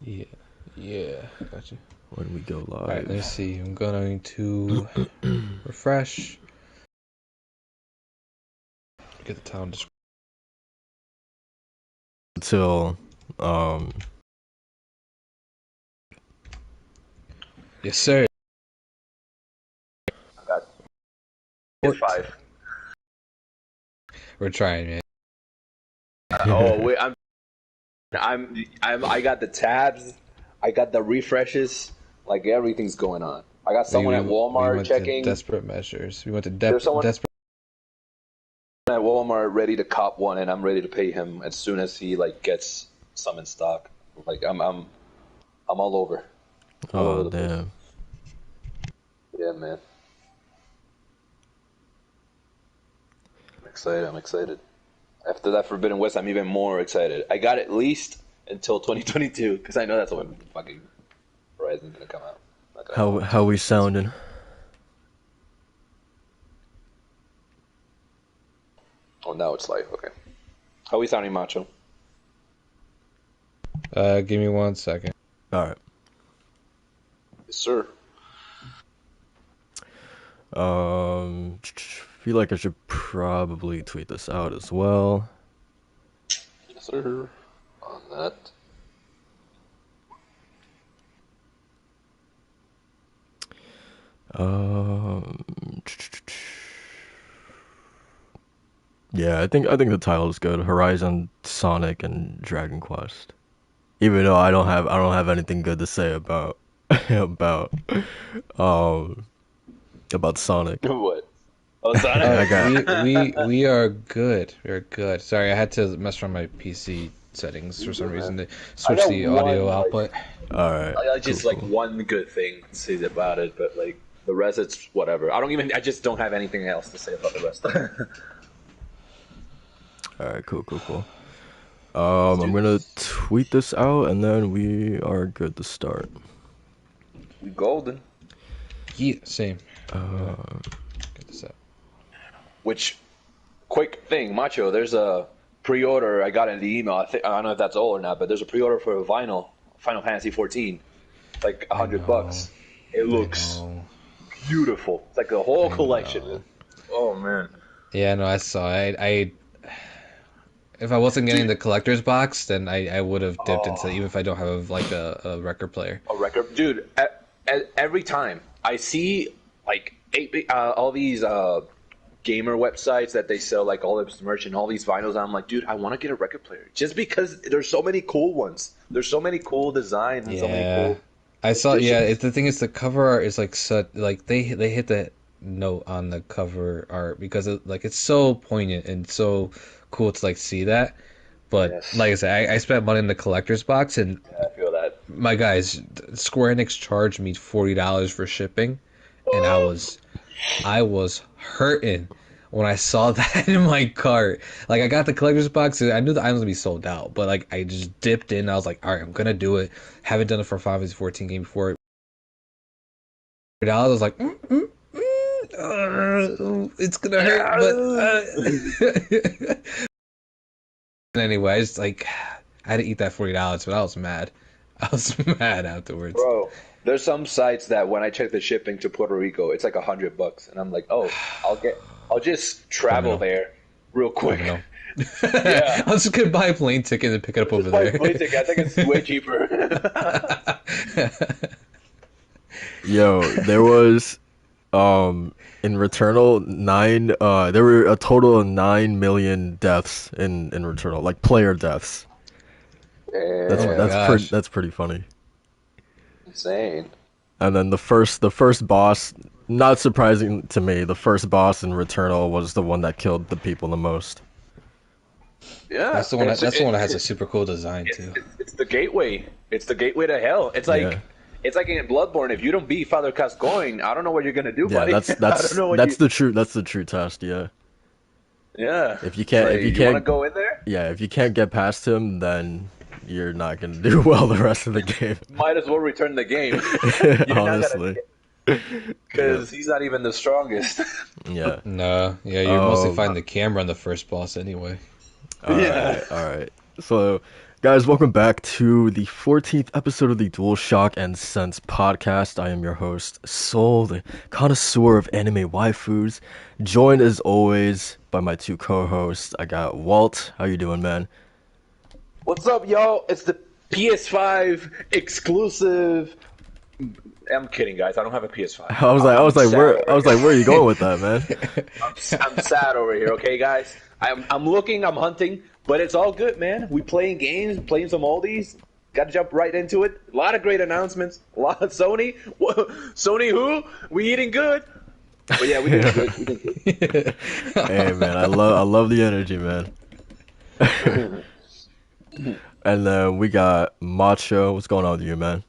Yeah, yeah, gotcha. When we go live. All right, let's see. I'm going to refresh. Get the town description. Until, Yes, sir. I got 5. We're trying, man. Oh wait, I got the tabs, I got the refreshes, like everything's going on. I got someone at we Walmart went checking. To desperate measures. We went to There's someone desperate. at Walmart ready to cop one, and I'm ready to pay him as soon as he gets some in stock. Like I'm all over. All over the place. damn. Yeah, man. I'm excited. After that Forbidden West, I'm even more excited. I got at least until 2022 because I know that's when fucking Horizon's gonna come out. How we sounding? Oh, now it's live. Okay. How we sounding, Macho? Give me 1 second. All right. Yes, sir. Feel like I should probably tweet this out as well. Yes, sir. On that. Yeah, I think the title is good. Horizon, Sonic, and Dragon Quest. Even though I don't have anything good to say about Sonic. What? Oh, Sonic. We are good. We are good. Sorry, I had to mess around my PC settings for some reason to switch the audio output. All right. I just cool. one good thing to say about it, but the rest, it's whatever. I just don't have anything else to say about the rest. All right, cool. I'm gonna tweet this out, and then we are good to start. We golden. Yeah, same. Get this out. Which, quick thing, Macho, there's a pre-order I got in the email. I don't know if that's all or not, but there's a pre-order for a vinyl, Final Fantasy 14. It's like $100. It looks beautiful. It's like the whole collection. Oh, man. Yeah, no, I saw it. I if I wasn't getting the collector's box, then I would have dipped into it, even if I don't have a record player. A record, dude. Every time I see all these gamer websites that they sell all this merch and all these vinyls, I'm like, dude, I want to get a record player just because there's so many cool ones. There's so many cool designs and so many cool. I saw. Yeah, the thing is, the cover art is such they hit the note on the cover art because it's so poignant and so cool to see that. But Yes. like I said, I spent money in the collector's box, and Yeah, I feel that. my guys, Square Enix charged me $40 for shipping, and I was hurting when I saw that in my cart. I got the collector's box, and I knew the items would be sold out, but I just dipped in. I was like, all right, I'm gonna do it. Haven't done it for a Final Fantasy 14 game before. $40, I was like, it's gonna hurt, but anyway, I just I had to eat that $40, but I was mad. I was mad afterwards. Bro, there's some sites that when I check the shipping to Puerto Rico, it's like $100, and I'm like, oh, I'll just travel there real quick. Yeah. I was just gonna buy a plane ticket and pick it up over there. Plane ticket. I think it's way cheaper. Yo, there was in Returnal there were a total of 9 million deaths in Returnal, player deaths. That's pretty funny. Insane. And then the first boss, not surprising to me, the first boss in Returnal was the one that killed the people the most. Yeah, that's the one. That's the one that has a super cool design too. It's the gateway. It's the gateway to hell. It's like it's like in Bloodborne. If you don't beat Father Gascoigne, I don't know what you're gonna do, buddy. That's the true test. Yeah. Yeah. If you can't want to go in there. Yeah, if you can't get past him, then you're not gonna do well the rest of the game. Might as well return the game. Honestly. Because he's not even the strongest. Yeah. No. Yeah, you mostly find the camera on the first boss anyway. All right. So Guys, welcome back to the 14th episode of the DualShock and Sense Podcast. I am your host, Soul, the connoisseur of anime waifus, joined as always by my two co-hosts. I got Walt. How you doing, man? What's up, y'all? It's the PS5 exclusive. I'm kidding, guys. I don't have a PS5. I was like, where are you going with that, man? I'm sad over here, okay, guys? I'm looking, I'm hunting, but it's all good, man. We playing games, playing some oldies. Got to jump right into it. A lot of great announcements. A lot of Sony. Sony who? We eating good. But yeah, we did good. We did good. Hey, man, I love the energy, man. And then we got Macho. What's going on with you, man?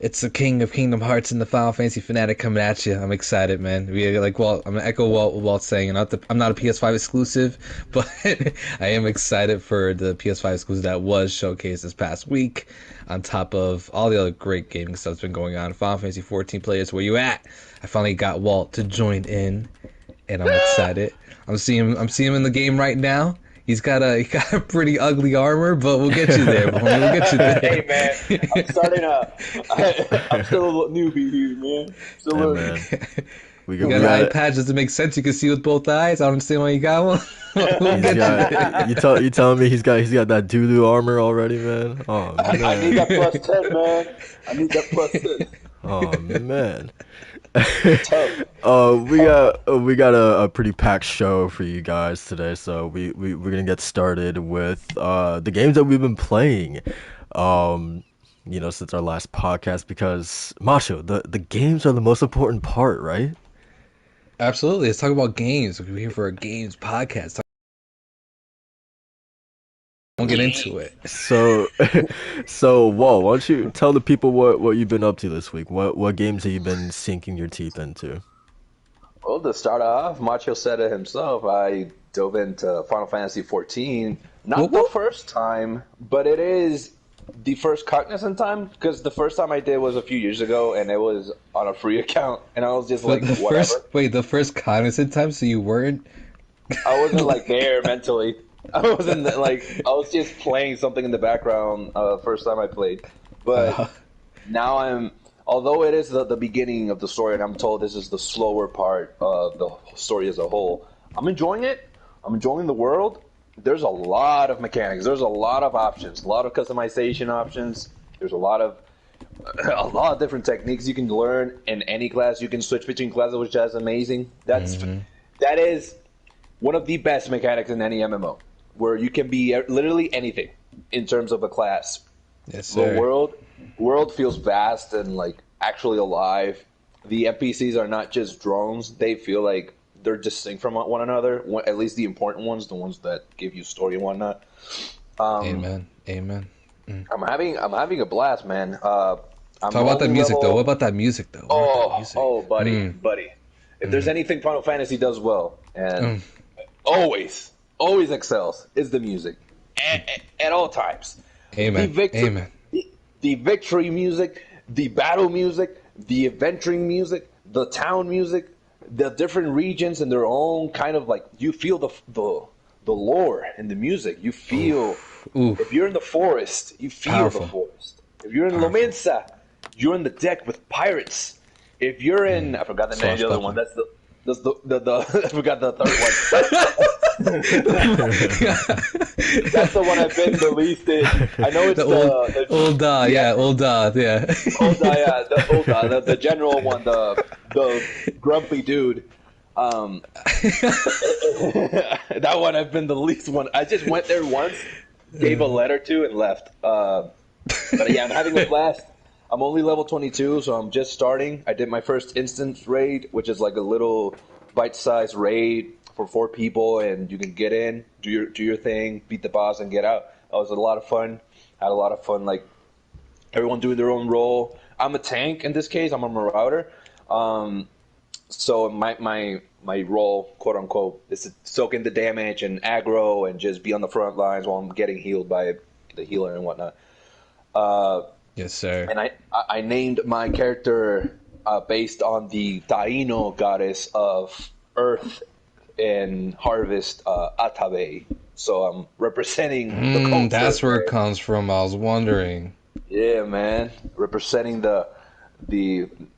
It's the King of Kingdom Hearts and the Final Fantasy fanatic coming at you. I'm excited, man. I'm gonna echo Walt saying, I'm not a PS5 exclusive, but I am excited for the PS5 exclusive that was showcased this past week. On top of all the other great gaming stuff that's been going on, Final Fantasy 14 players, where you at? I finally got Walt to join in, and I'm excited. I'm seeing him in the game right now. He got a pretty ugly armor, but we'll get you there, boy. We'll get you there. Hey, man, I'm still a newbie here, man. Still learning. We got an eye patch. Does it make sense? You can see with both eyes. I don't understand why you got one. You telling me he's got that doo-doo armor already, man? Oh, man. I need that plus 10, man. I need that plus 10. Oh, man. We got a pretty packed show for you guys today, so we're gonna get started with the games that we've been playing, since our last podcast, because Macho, the games are the most important part, right? Absolutely. Let's talk about games. We're here for a games podcast. We'll get into it. So whoa, why don't you tell the people what you've been up to this week? What games have you been sinking your teeth into? Well, to start off, Macho said it himself. I dove into Final Fantasy 14. Not the first time, but it is the first cognizant time, because the first time I did was a few years ago, and it was on a free account, and I was just like, whatever. The first cognizant time, so you weren't? I wasn't like there mentally. I wasn't I was just playing something in the background first time I played. But now although it is the beginning of the story, and I'm told this is the slower part of the story as a whole, I'm enjoying it. I'm enjoying the world. There's a lot of mechanics. There's a lot of options, a lot of customization options. There's a lot of different techniques you can learn in any class. You can switch between classes, which is amazing. That is one of the best mechanics in any MMO, where you can be literally anything in terms of a class. Yes, sir. The world feels vast and actually alive. The NPCs are not just drones. They feel like they're distinct from one another, at least the important ones, the ones that give you story and whatnot. Amen. I'm having a blast, man. Talk about that music, though. What about that music, though? Buddy. If there's anything Final Fantasy does well, and always excels, is the music. At all times. Amen. The victory music, the battle music, the adventuring music, the town music, the different regions and their own kind of you feel the lore in the music. You feel if you're in the forest, you feel the forest. If you're in Lomensa, you're in the deck with pirates. If you're in I forgot the name of the other one. That's the I forgot the third one. That's the one I've been the least in. I know it's the Ul'dah, the general one, the grumpy dude. That one I've been the least one. I just went there once, gave a letter to, and left. But yeah, I'm having a blast. I'm only level 22, so I'm just starting. I did my first instance raid, which is like a little bite-sized raid for 4 people, and you can get in, do your thing, beat the boss, and get out. It was a lot of fun. Had a lot of fun, everyone doing their own role. I'm a tank in this case. I'm a marauder. So my role, quote unquote, is to soak in the damage and aggro and just be on the front lines while I'm getting healed by the healer and whatnot. Yes, sir. And I named my character based on the Taino goddess of earth and harvest, Atabe. So I'm representing the culture. That's where it comes from. I was wondering. Yeah, man. Representing the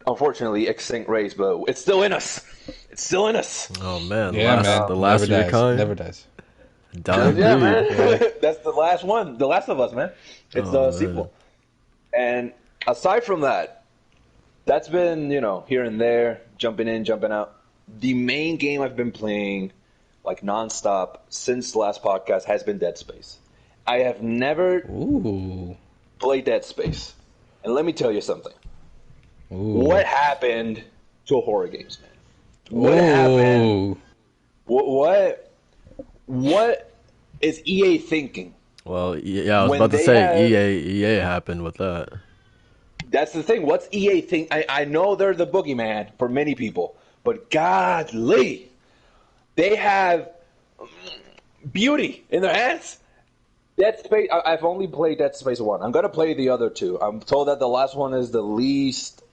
unfortunately extinct race, but it's still in us. It's still in us. Oh man, Yeah, man. the last of Never your dies. kind. Never dies. Dying Yeah, breed. man. That's the last one. The Last of Us, man. It's Oh, the man. sequel. And aside from that, that's been, here and there, jumping in, jumping out. The main game I've been playing, like nonstop, since the last podcast has been Dead Space. I have never Ooh. played Dead Space. And let me tell you something. Ooh. What happened to horror games, man? What happened? Ooh. What is EA thinking? Well, yeah, I was When about to they say have- EA happened with that. That's the thing. What's EA think? I know they're the boogeyman for many people, but godly, they have beauty in their hands. Dead Space. I've only played Dead Space 1. I'm gonna play the other two. I'm told that the last one is the least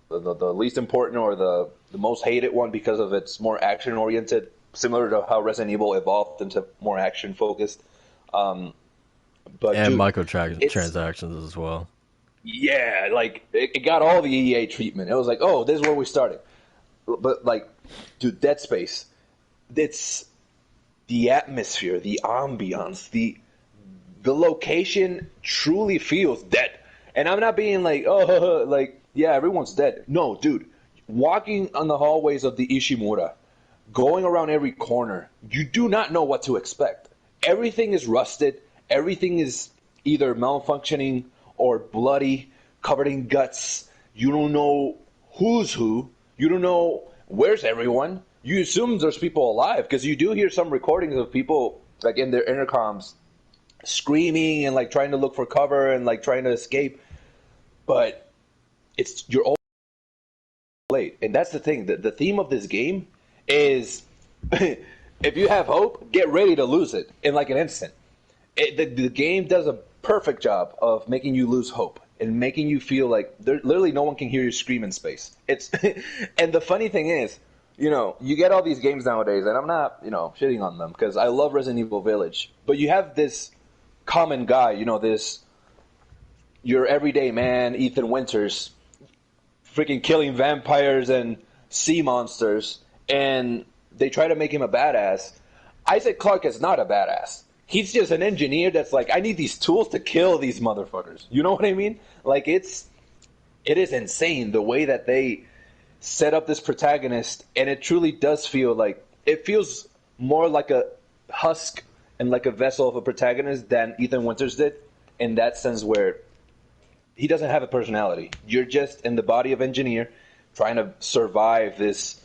important or the most hated one because of its more action oriented, similar to how Resident Evil evolved into more action focused. But And dude, microtransactions as well. yeah, like it got all the EA treatment. It was like, oh, this is where we started. But like, dude, Dead Space, it's the atmosphere, the ambiance, the location truly feels dead. And I'm not being like, oh, like, yeah, everyone's dead. No, dude, walking on the hallways of the Ishimura, going around every corner, you do not know what to expect. Everything is rusted. Everything is either malfunctioning or bloody, covered in guts. You don't know who's who. You don't know where's everyone. You assume there's people alive because you do hear some recordings of people like in their intercoms screaming and like trying to look for cover and like trying to escape. But you're all late, and that's the thing. The theme of this game is if you have hope, get ready to lose it in like an instant. The game does a perfect job of making you lose hope and making you feel like literally no one can hear you scream in space. It's and the funny thing is, you get all these games nowadays, and I'm not, shitting on them because I love Resident Evil Village, but you have this common guy, this your everyday man, Ethan Winters, freaking killing vampires and sea monsters, and they try to make him a badass. Isaac Clarke is not a badass. He's just an engineer that's like, I need these tools to kill these motherfuckers. You know what I mean? Like, it is insane the way that they set up this protagonist, and it truly does feel like, it feels more like a husk and like a vessel of a protagonist than Ethan Winters did, in that sense where he doesn't have a personality. You're just in the body of engineer trying to survive this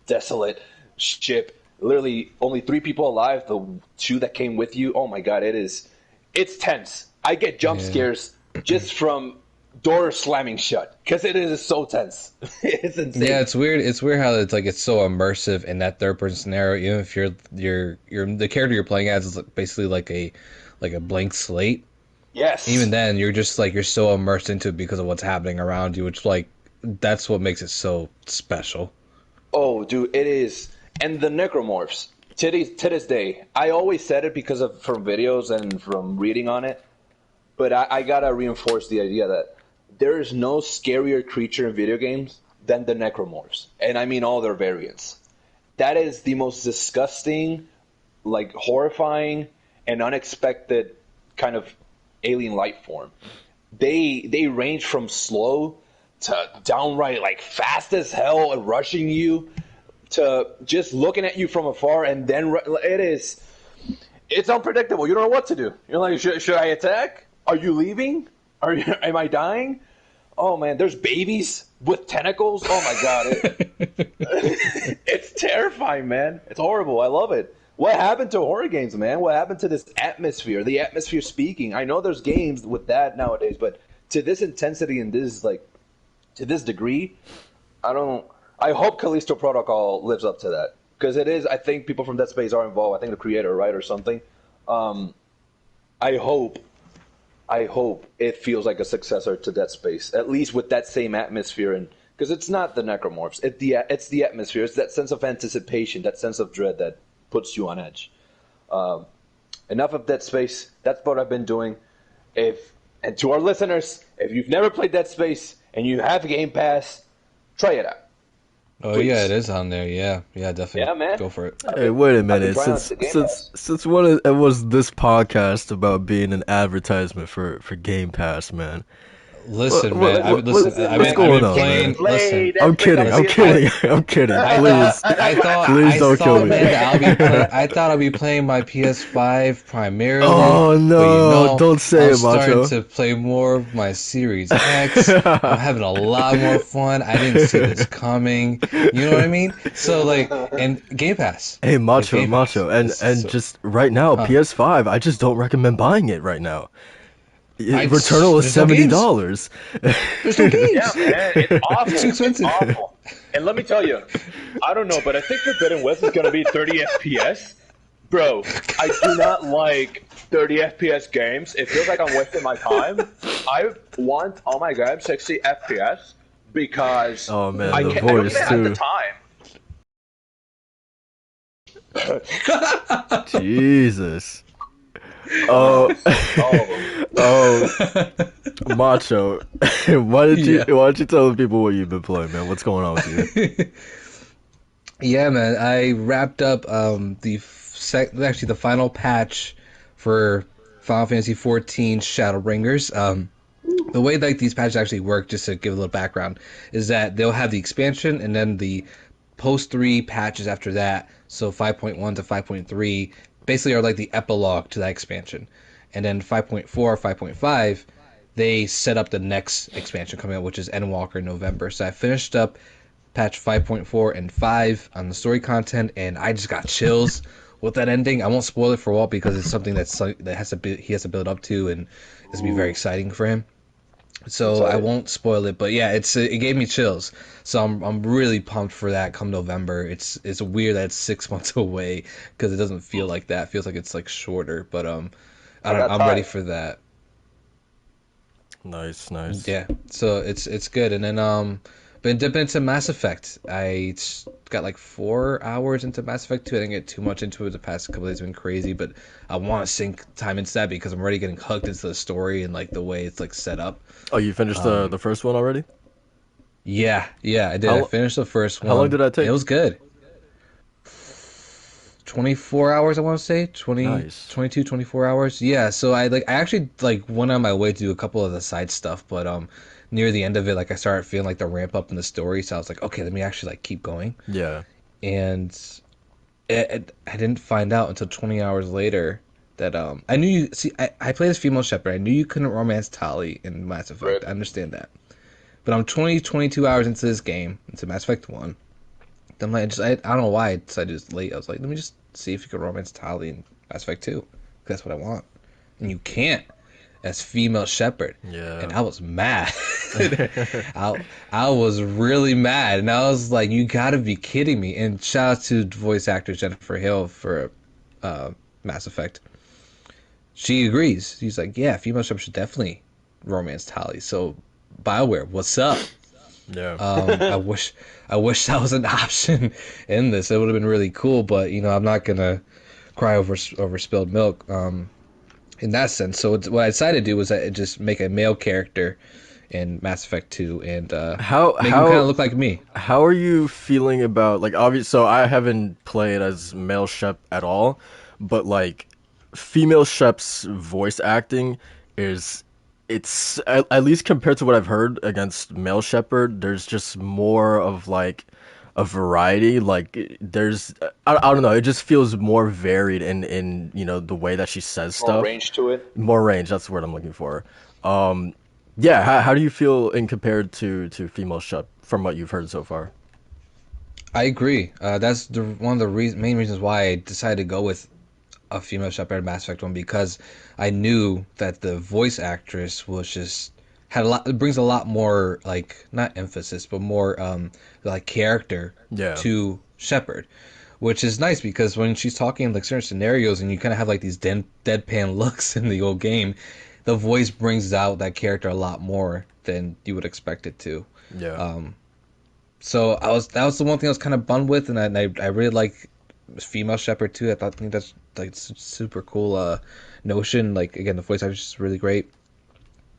desolate ship. Literally only 3 people alive, the 2 that came with you. Oh my god, it's tense. I get jump scares just from doors slamming shut because it is so tense. It's insane. Yeah, it's weird. It's weird how it's so immersive in that third person scenario. Even if you're the character you're playing as is basically like a blank slate. Yes. Even then, you're just like you're so immersed into it because of what's happening around you, which that's what makes it so special. Oh, dude, it is. And the necromorphs, to this day, I always said it because from videos and from reading on it, but I gotta reinforce the idea that there is no scarier creature in video games than the necromorphs, and I mean all their variants. That is the most disgusting, like horrifying, and unexpected kind of alien life form. They range from slow to downright like fast as hell and rushing you, to just looking at you from afar, and then it's unpredictable. You don't know what to do. You're like, should I attack? Are you leaving? Am I dying? Oh man, there's babies with tentacles. Oh my god, it's terrifying, man. It's horrible. I love it. What happened to horror games, man? What happened to this atmosphere? The atmosphere speaking. I know there's games with that nowadays, but to this intensity and to this degree, I hope Callisto Protocol lives up to that, because it is. I think people from Dead Space are involved. I think the creator, right, or something. I hope it feels like a successor to Dead Space, at least with that same atmosphere, and because it's not the necromorphs, it's the atmosphere. It's that sense of anticipation, that sense of dread that puts you on edge. enough of Dead Space. That's what I've been doing. And to our listeners, if you've never played Dead Space and you have Game Pass, try it out. Oh Please. yeah, it is on there. Yeah, definitely. Yeah, man. Go for it. Hey, wait a I've been minute. trying out the Game Pass. Since when it was this podcast about being an advertisement for Game Pass, man? Listen, What- man. what- I've what's going been on, playing. man? Listen, I'm kidding. I'm kidding. I'm kidding. Please. Please don't kill me. I thought I'd be playing my PS5 primarily. Oh, but no, don't say I'm it, Macho. starting to play more of my Series X. I'm having a lot more fun. I didn't see this coming. You know what I mean? So like, and Game Pass. Hey, Macho, Game Pass. Macho, and So- just right now, PS5. I just don't recommend buying it right now. Returnal is there's no games. $70. There's no games. Yeah, man, it's awful. It's too expensive. It's awful. And let me tell you, I don't know, but I think Forbidden West is going to be 30 FPS. Bro, I do not like 30 FPS games. It feels like I'm wasting my time. I want all my games 60 FPS because Oh man, I the can't I don't voice even have the too. time. Jesus. Oh, oh, Macho. Why don't you tell the people what you've been playing, man? What's going on with you? Yeah, man. I wrapped up the final patch for Final Fantasy XIV Shadowbringers. The way like these patches actually work, just to give a little background, is that they'll have the expansion and then the post 3 patches after that. So 5.1 to 5.3 basically are like the epilogue to that expansion, and then 5.4, 5.5, they set up the next expansion coming out, which is Endwalker in November. So I finished up patch 5.4 and 5 on the story content, and I just got chills with that ending. I won't spoil it for Walt because it's something that he has to build up to, and it's gonna be very exciting for him. So I won't spoil it, but yeah, it gave me chills. So I'm really pumped for that come November. It's weird that it's 6 months away because it doesn't feel like that. It feels like it's like shorter, but I'm ready for that. Nice. Yeah, so it's good. And then been dipping into Mass Effect. I got like 4 hours into Mass Effect 2. I didn't get too much into it. The past couple days have been crazy, but I want to sink time into that because I'm already getting hooked into the story and like the way it's like set up. Oh, you finished the first one already? Yeah, I did. How- I finished the first one. how long did that take? It was good. 24 hours, I want to say. 20, Nice. 22, 24 hours. Yeah, so I actually like went on my way to do a couple of the side stuff, but near the end of it, like I started feeling like the ramp up in the story, so I was like, okay, let me actually like keep going. Yeah. And I didn't find out until 20 hours later that I knew you see I played as female shepherd. I knew you couldn't romance Tali in Mass Effect. Right. I understand that. But I'm 22 hours into this game, into Mass Effect 1. I'm like, I don't know why I decided just late. I was like, let me just see if you can romance Tali in Mass Effect 2. That's what I want. And you can't as female shepherd. Yeah. And I was mad. I was really mad. And I was like, you gotta be kidding me. And shout out to voice actor Jennifer Hill for Mass Effect. She agrees. She's like, yeah, female shepherd should definitely romance Tali. So BioWare, what's up? Yeah. I wish that was an option in this. It would have been really cool, but I'm not gonna cry over spilled milk. In that sense, so what I decided to do was just make a male character in Mass Effect 2 and make him kind of look like me. How are you feeling about like obvious? So I haven't played as male Shep at all, but like female Shep's voice acting it's at least compared to what I've heard against male Shepherd. There's just more of like a variety. Like there's I don't know. It just feels more varied in the way that she says stuff. More range to it. More range. That's the word I'm looking for. Yeah. How do you feel in compared to female Shep from what you've heard so far? I agree. That's one of the main reasons why I decided to go with a female shepherd in Mass Effect 1, because I knew that the voice actress was just had a lot. It brings a lot more like not emphasis, but more like character to Shepard, which is nice because when she's talking in like certain scenarios and you kind of have like these deadpan looks in the old game, the voice brings out that character a lot more than you would expect it to. Yeah. So that was the one thing I was kind of bummed with, and I really like female Shepard too. I think that's like super cool notion. Like again, the voice actor is really great.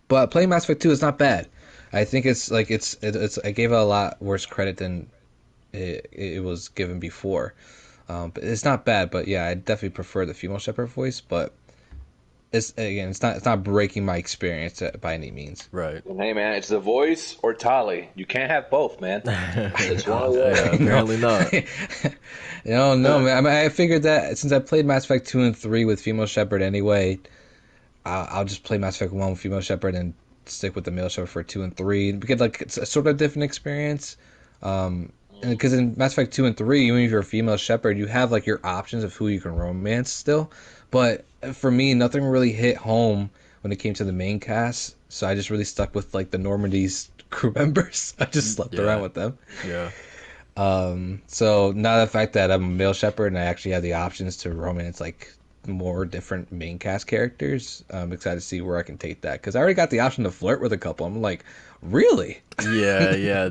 But playing Mass Effect 2 is not bad. I think it's like it's I gave it a lot worse credit than it was given before. But it's not bad. But yeah, I definitely prefer the female Shepard voice. But it's not breaking my experience by any means. Right. And hey man, it's the voice or Tali. You can't have both, man. It's one of those. Yeah, apparently not. No, man. I mean, I figured that since I played Mass Effect 2 and 3 with female Shepard anyway, I'll just play Mass Effect 1 with female Shepard and stick with the male Shepard for 2 and 3. Because like it's a sort of different experience. And because in Mass Effect 2 and 3, even if you're a female Shepard, you have like your options of who you can romance still. But for me, nothing really hit home when it came to the main cast. So I just really stuck with like the Normandy's crew members. I just slept around with them. Yeah. So now the fact that I'm a male Shepard and I actually have the options to romance like more different main cast characters, I'm excited to see where I can take that, because I already got the option to flirt with a couple. I'm like, really? Yeah.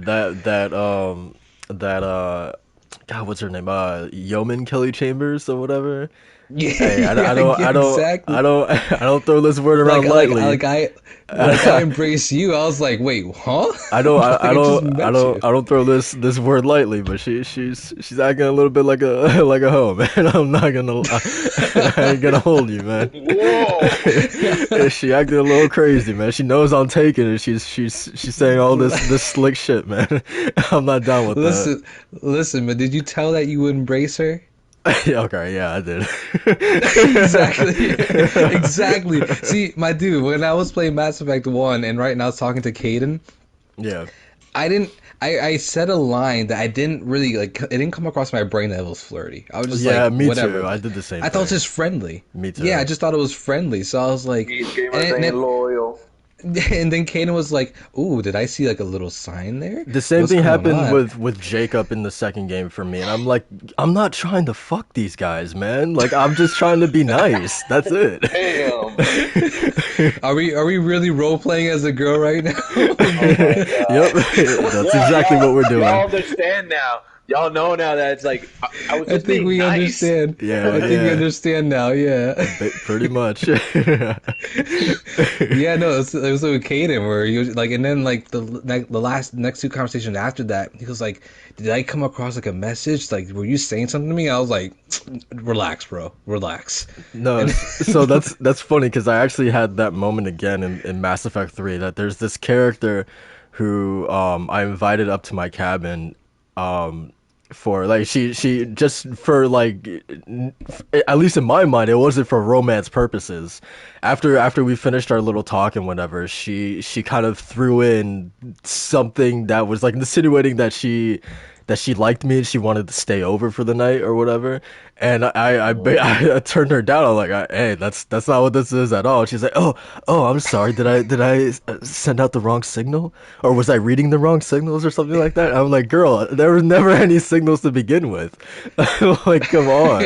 God, what's her name? Yeoman Kelly Chambers or whatever. Yeah, Hey, I exactly. don't throw this word around lightly. I embrace you. I was like, wait, huh? I don't I just met you. throw this word lightly, but she's acting a little bit like a like a hoe, man. I'm not gonna I ain't gonna hold you, man. Whoa. She acting a little crazy, man. She knows I'm taking it. She's saying all this slick shit, man. I'm not down with Listen, but did you tell that you would embrace her? that. Okay, yeah, I did. Exactly. See, my dude, when I was playing Mass Effect 1 and right now I was talking to Caden, Yeah. I said a line that I didn't really like. It didn't come across my brain that it was flirty. I was just Yeah, like, me whatever. too. I did the same I thought it was thing. just friendly. Me too. Yeah, I just thought it was friendly. So I was like, These gamers and ain't then, loyal. and then Kaden was like, "Ooh, did I see like a little sign there?" The same What's thing going happened on? with Jacob in the second game for me, and I'm like, I'm not trying to fuck these guys, man. Like, I'm just trying to be nice. That's it. Damn. Are we really role playing as a girl right now? Oh my God. Yep, that's exactly what we're Y'all doing. understand now. Y'all know now that it's like I was I just think being we nice. understand. Yeah, I think we yeah. understand now. Yeah. Pretty much. Yeah, no, it was with Caden where he was like, and then like the next two conversations after that, he was like, "Did I come across like a message? Like, were you saying something to me?" I was like, "Relax, bro, relax." No, so that's funny because I actually had that moment again in Mass Effect 3 that there's this character who I invited up to my cabin for like she just for like at least in my mind it wasn't for romance purposes. After we finished our little talk and whatever, she kind of threw in something that was like insinuating that she liked me and she wanted to stay over for the night or whatever. And I turned her down. I'm like, hey, that's not what this is at all. She's like, oh, I'm sorry. Did I send out the wrong signal, or was I reading the wrong signals or something like that? I'm like, girl, there was never any signals to begin with. Like, come on.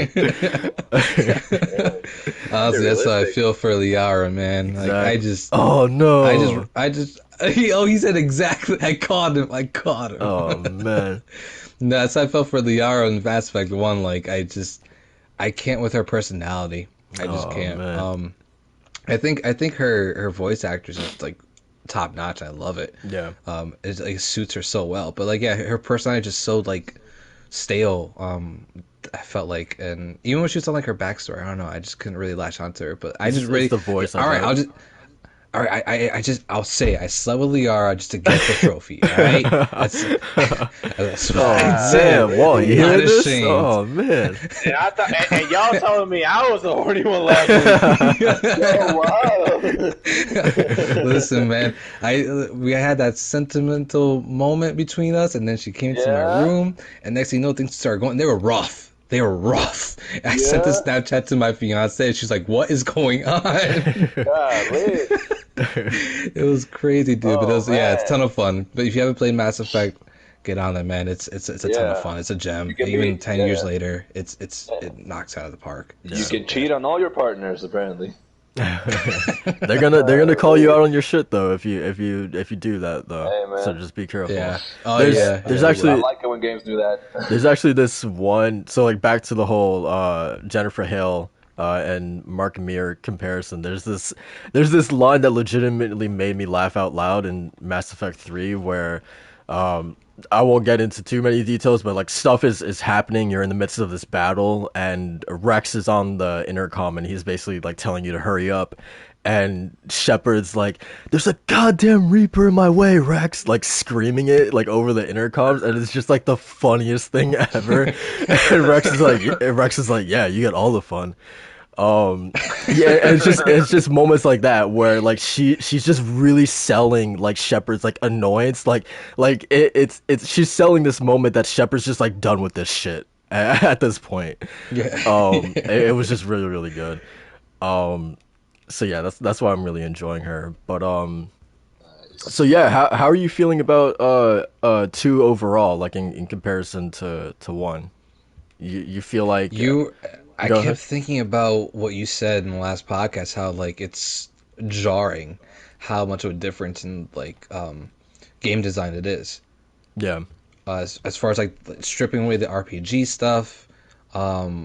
Honestly, that's how I feel for Liara, man. Like, Oh no. I just. He said exactly. I caught him. Oh man. No, that's how I felt for Liara in Mass Effect 1. Like, I can't with her personality. I just Oh, can't. man. I think her voice actress is like top notch. I love it. Yeah. It like suits her so well. But like, yeah, her personality is just so like stale. I felt like, and even when she was telling like her backstory, I don't know. I just couldn't really latch onto her. But I just really the voice. All right, all right, I'll say it. I slept with Liara just to get the trophy. All right, that's what I did. Damn, whoa, you Not hear this? ashamed. Oh man. And I thought, and y'all telling me I was the horny one last week. Yo, wow. Listen, man, we had that sentimental moment between us, and then she came to my room, and next thing you know, things started going. They were rough. I sent a Snapchat to my fiance, and she's like, "What is going on?" Golly. It was crazy, dude. But it was, yeah, it's a man. ton of fun. But if you haven't played Mass Effect, get on that, man. It's a ton of fun. It's a gem. You can Even be- 10 years later, it knocks out of the park. You can cheat on all your partners, apparently. They're gonna call you out on your shit though if you do that though. Hey So man, just be careful. Yeah. Oh There's yeah. there's Yeah. They I will. actually like it when games do that. there's actually this one. So like back to the whole Jennifer Hale and Mark Mir comparison. There's this line that legitimately made me laugh out loud in Mass Effect 3 where I won't get into too many details, but like stuff is happening. You're in the midst of this battle, and Rex is on the intercom, and he's basically like telling you to hurry up. And Shepard's like, "There's a goddamn Reaper in my way, Rex!" Like screaming it like over the intercoms, and it's just like the funniest thing ever. And Rex is like, "Yeah, you get all the fun." Yeah, and it's just moments like that where like she's just really selling like Shepard's like annoyance, it's she's selling this moment that Shepard's just like done with this shit at this point. Yeah. It was just really really good. So yeah, that's why I'm really enjoying her. But so yeah, how are you feeling about two overall, like in comparison to one? You feel like You, I go kept ahead. thinking about what you said in the last podcast, how like it's jarring how much of a difference in like game design it is. Yeah. As far as like stripping away the RPG stuff,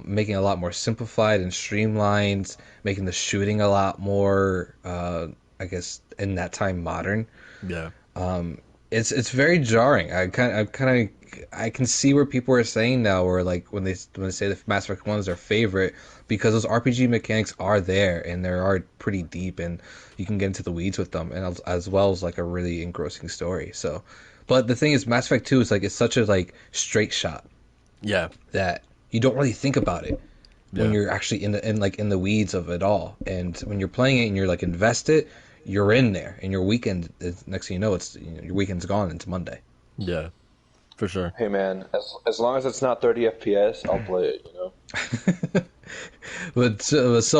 making it a lot more simplified and streamlined, making the shooting a lot more, I guess, in that time modern. Yeah. It's very jarring. I can see where people are saying now, where like when they say the Mass Effect 1 is their favorite, because those RPG mechanics are there and they are pretty deep, and you can get into the weeds with them, and as well as like a really engrossing story. So, but the thing is, Mass Effect 2 is like it's such a like straight shot Yeah. that you don't really think about it when Yeah. you're actually in the weeds of it all. And when you're playing it and you're like invested, you're in there, and your weekend is, next thing you know, your weekend's gone into Monday. Yeah. For sure. Hey man, as long as it's not 30 FPS, I'll play it. But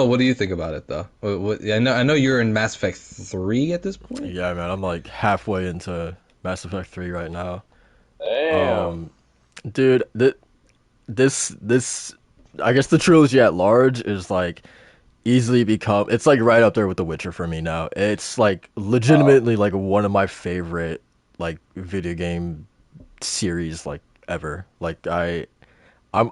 what do you think about it though? I know you're in Mass Effect 3 at this point. Yeah, man, I'm like halfway into Mass Effect 3 right now. Damn. Dude, this I guess the trilogy at large is like easily become it's like right up there with The Witcher for me now. It's like Oh, legitimately like one of my favorite like video game series like ever. I'm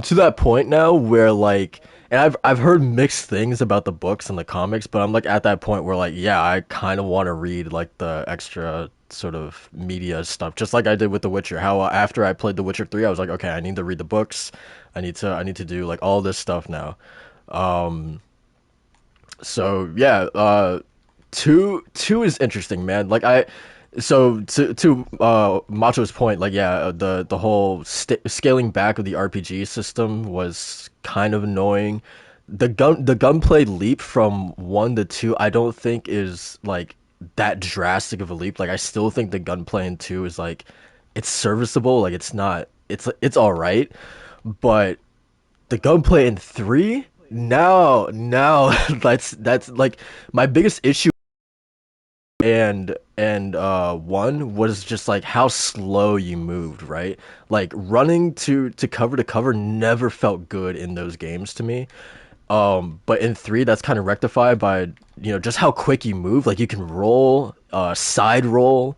to that point now where like and I've heard mixed things about the books and the comics, but I'm like at that point where like yeah, I kind of want to read like the extra sort of media stuff just like I did with The Witcher. How after I played The Witcher 3, I was like, okay, I need to read the books. I need to do like all this stuff now. So yeah, two is interesting, man. Like I so to Macho's point, like yeah, the whole scaling back of the RPG system was kind of annoying. The gunplay leap from one to two, I don't think is like that drastic of a leap. Like I still think the gunplay in two is like it's serviceable. Like it's not it's all right, but the gunplay in three now that's like my biggest issue and one was just like how slow you moved, right? Like running to cover never felt good in those games to me. But in three, that's kind of rectified by just how quick you move. Like you can roll, side roll,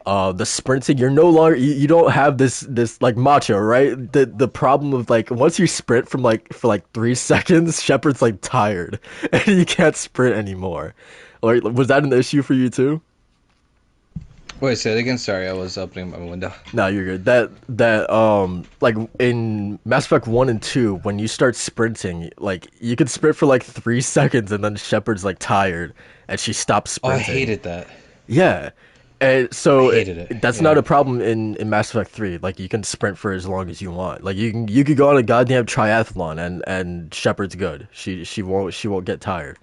the sprinting. You're no longer you don't have this like macho, right? The problem of like once you sprint from like for like 3 seconds, Shepard's like tired and you can't sprint anymore. Like was that an issue for you too? Wait, say it again. Sorry, I was opening my window. No, you're good. That like in Mass Effect 1 and 2, when you start sprinting, like you could sprint for like 3 seconds and then Shepard's like tired and she stops Oh, I sprinting. hated that. Yeah. And I so hated it. that's not Yeah. a problem in Mass Effect 3. Like you can sprint for as long as you want. Like you could go on a goddamn triathlon and Shepard's good. She won't get tired.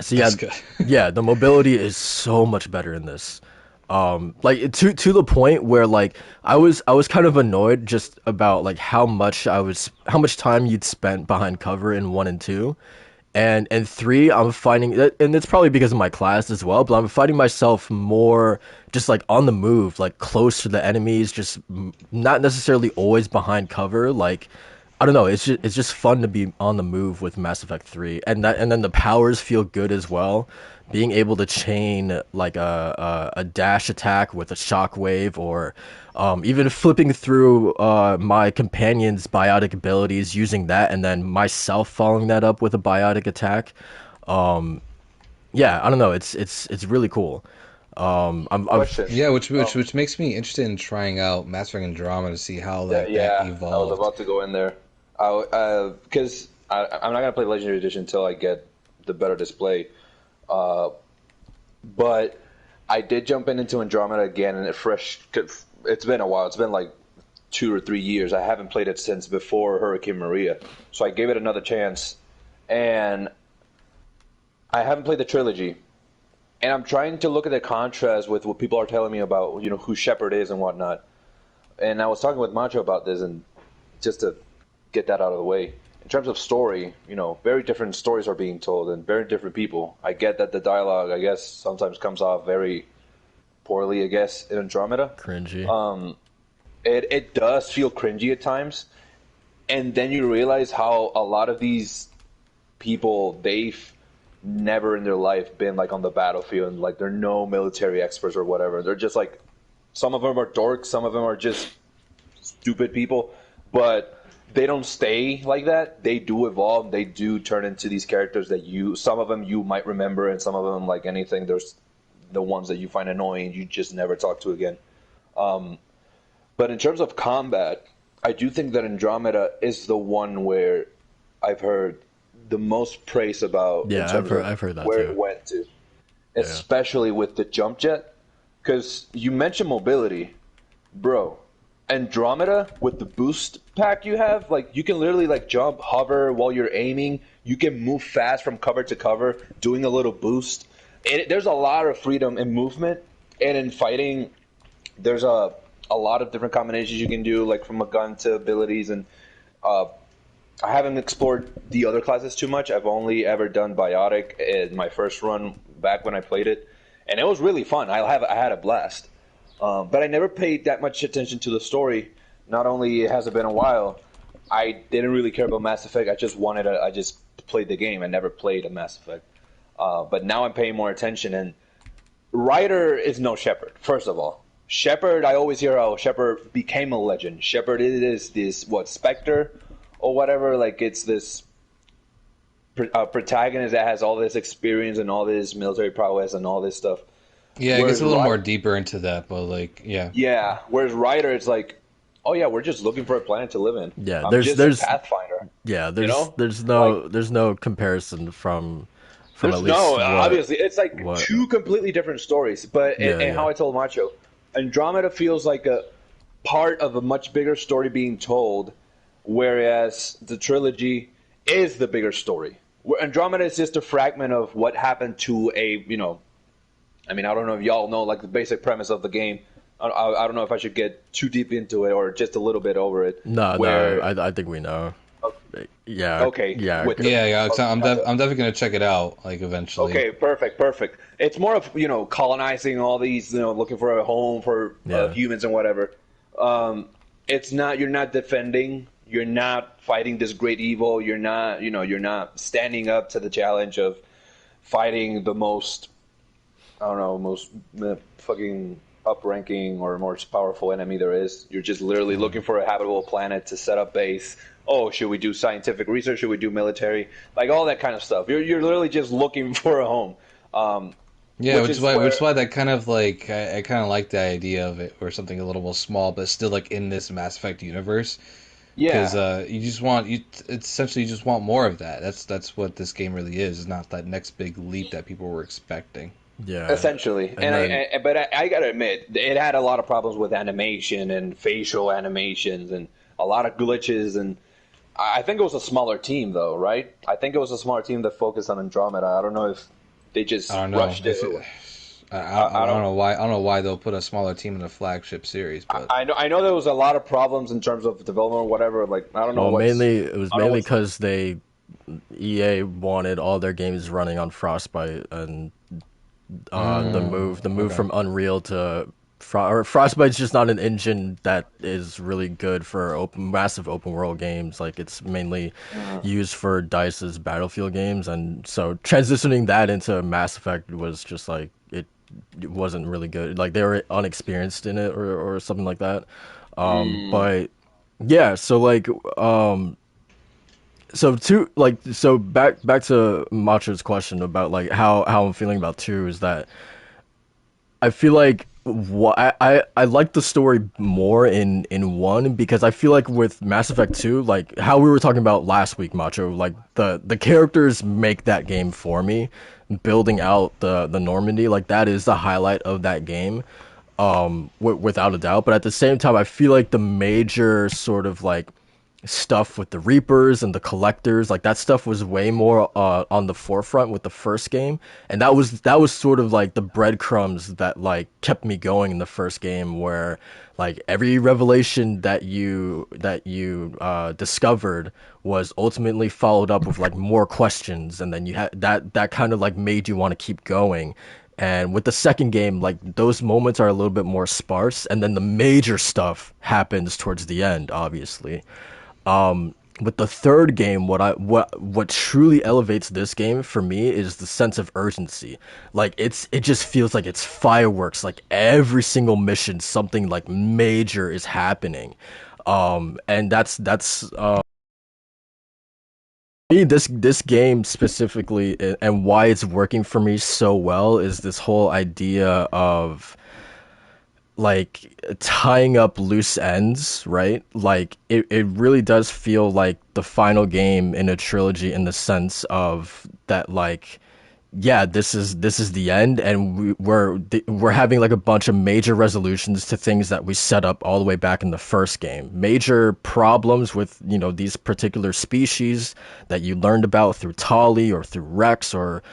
So yeah, That's good. yeah, the mobility is so much better in this. Like to the point where like I was kind of annoyed just about like how much time you'd spent behind cover in one and two, and three I'm finding that, and it's probably because of my class as well, but I'm finding myself more just like on the move, like close to the enemies, just not necessarily always behind cover, like I don't know. It's just fun to be on the move with Mass Effect 3, and then the powers feel good as well. Being able to chain like a dash attack with a shockwave, or even flipping through my companion's biotic abilities using that, and then myself following that up with a biotic attack. Yeah, I don't know. It's really cool. I'm Question. Yeah, which Oh, which makes me interested in trying out Mass Effect Andromeda to see how that, like that yeah, I was evolved. about to go in there. Because I'm not gonna play Legendary Edition until I get the better display. Uh, but I did jump into Andromeda again, and it's been a while. It's been like 2 or 3 years. I haven't played it since before Hurricane Maria, so I gave it another chance, and I haven't played the trilogy. And I'm trying to look at the contrast with what people are telling me about, who Shepard is and whatnot. And I was talking with Macho about this, and just to get that out of the way. In terms of story, very different stories are being told and very different people. I get that the dialogue, I guess, sometimes comes off very poorly, I guess, in Andromeda. cringy. It does feel cringy at times. And then you realize how a lot of these people, they've never in their life been like on the battlefield, and like they're no military experts or whatever. They're just like, some of them are dorks, some of them are just stupid people, but they don't stay like that. They do evolve. They do turn into these characters that some of them you might remember, and some of them, like anything, there's the ones that you find annoying, you just never talk to again. But in terms of combat, I do think that Andromeda is the one where I've heard the most praise about in Yeah, terms of I've heard that where too. it went to, Yeah. especially with the jump jet. Because you mentioned mobility, bro. Andromeda with the boost pack you have, like you can literally like jump, hover while you're aiming. You can move fast from cover to cover, doing a little boost. There's a lot of freedom in movement, and in fighting, there's a lot of different combinations you can do, like from a gun to abilities. And uh, I haven't explored the other classes too much. I've only ever done Biotic in my first run back when I played it, and it was really fun. I had a blast. But I never paid that much attention to the story. Not only has it been a while, I didn't really care about Mass Effect. I just played the game. I never played a Mass Effect. But now I'm paying more attention. And Ryder is no Shepard, first of all. Shepard, I always hear how Shepard became a legend. Shepard is this, Spectre or whatever. Like, it's this protagonist that has all this experience and all this military prowess and all this stuff. Yeah, it gets Whereas a little more Ryder, deeper into that, but like, yeah. yeah. Whereas Ryder, it's like, oh yeah, we're just looking for a planet to live in. Yeah, I'm just a there's Pathfinder. yeah, You know, there's like no comparison from at there's no least obviously it's like what two completely different stories. But yeah, and yeah. how I told Macho, Andromeda feels like a part of a much bigger story being told, whereas the trilogy is the bigger story. Where Andromeda is just a fragment of what happened to I mean, I don't know if y'all know like the basic premise of the game. I don't know if I should get too deep into it or just a little bit over it. No, Where I think we know. Yeah, okay, yeah, with Yeah, yeah, the I'm definitely gonna check it out, like eventually. okay, perfect. It's more of colonizing all these, looking for a home for yeah, humans and whatever. It's not you're not defending, you're not fighting this great evil. You're not standing up to the challenge of fighting the most I don't know most fucking up-ranking or most powerful enemy there is. You're just literally looking for a habitable planet to set up base. Oh, should we do scientific research? Should we do military? Like all that kind of stuff. You're literally just looking for a home. Yeah, Which is where which is why that kind of like I kind of like the idea of it, or something a little more small, but still like in this Mass Effect universe, because yeah, it's essentially you just want more of that. That's what this game really is. It's not that next big leap that people were expecting. yeah. essentially. And then But I gotta admit, it had a lot of problems with animation and facial animations and a lot of glitches. And I think it was a smaller team, though, right? I think it was a smaller team that focused on Andromeda. I don't know if they just I don't know rushed it. if I I don't don't. know why they'll put a smaller team in the flagship series, but I know there was a lot of problems in terms of development or whatever. Like I don't know well, what's. mainly it was I don't know mainly what's. because EA wanted all their games running on Frostbite, and the mm, move okay. from Unreal to Frostbite's just not an engine that is really good for massive open world games. Like it's mainly used for DICE's Battlefield games, and so transitioning that into Mass Effect was just like it wasn't really good. Like they were unexperienced in it or something like that. But yeah, so like so back to Macho's question about like how I'm feeling about two is that I feel like I like the story more in one because I feel like with Mass Effect 2, like how we were talking about last week, Macho, like the characters make that game for me. Building out the Normandy, like that is the highlight of that game, without a doubt. But at the same time, I feel like the major sort of like stuff with the Reapers and the Collectors, like that stuff was way more on the forefront with the first game, and that was sort of like the breadcrumbs that like kept me going in the first game, where like every revelation that you discovered was ultimately followed up with like more questions, and then you had that kind of like made you want to keep going. And with the second game, like those moments are a little bit more sparse, and then the major stuff happens towards the end, obviously. With the third game, what truly elevates this game for me is the sense of urgency. Like it just feels like it's fireworks. Like every single mission, something like major is happening. And that's me, this game specifically, and why it's working for me so well is this whole idea of like tying up loose ends, right? Like it really does feel like the final game in a trilogy in the sense of that like yeah, this is the end, and we're having like a bunch of major resolutions to things that we set up all the way back in the first game. Major problems with these particular species that you learned about through Tali or through Rex or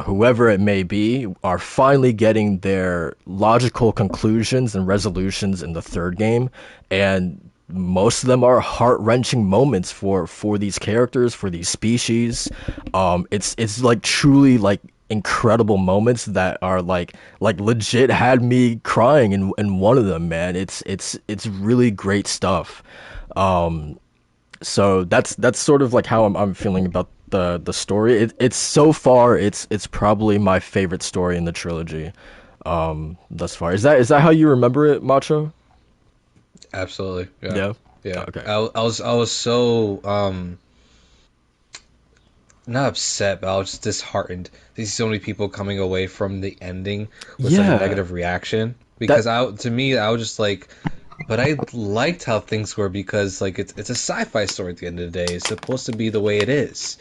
whoever it may be are finally getting their logical conclusions and resolutions in the third game, and most of them are heart-wrenching moments for these characters, for these species. It's like truly like incredible moments that are like legit had me crying in one of them, man. It's really great stuff. So that's sort of like how I'm feeling about the story. It's so far it's probably my favorite story in the trilogy thus far. Is that how you remember it, Macho? Absolutely. Yeah. Yeah. Yeah. Okay. I was so not upset, but I was just disheartened to see so many people coming away from the ending with such a Yeah. negative reaction. That Because to me, I was just like, but I liked how things were because like it's a sci-fi story at the end of the day. It's supposed to be the way it is.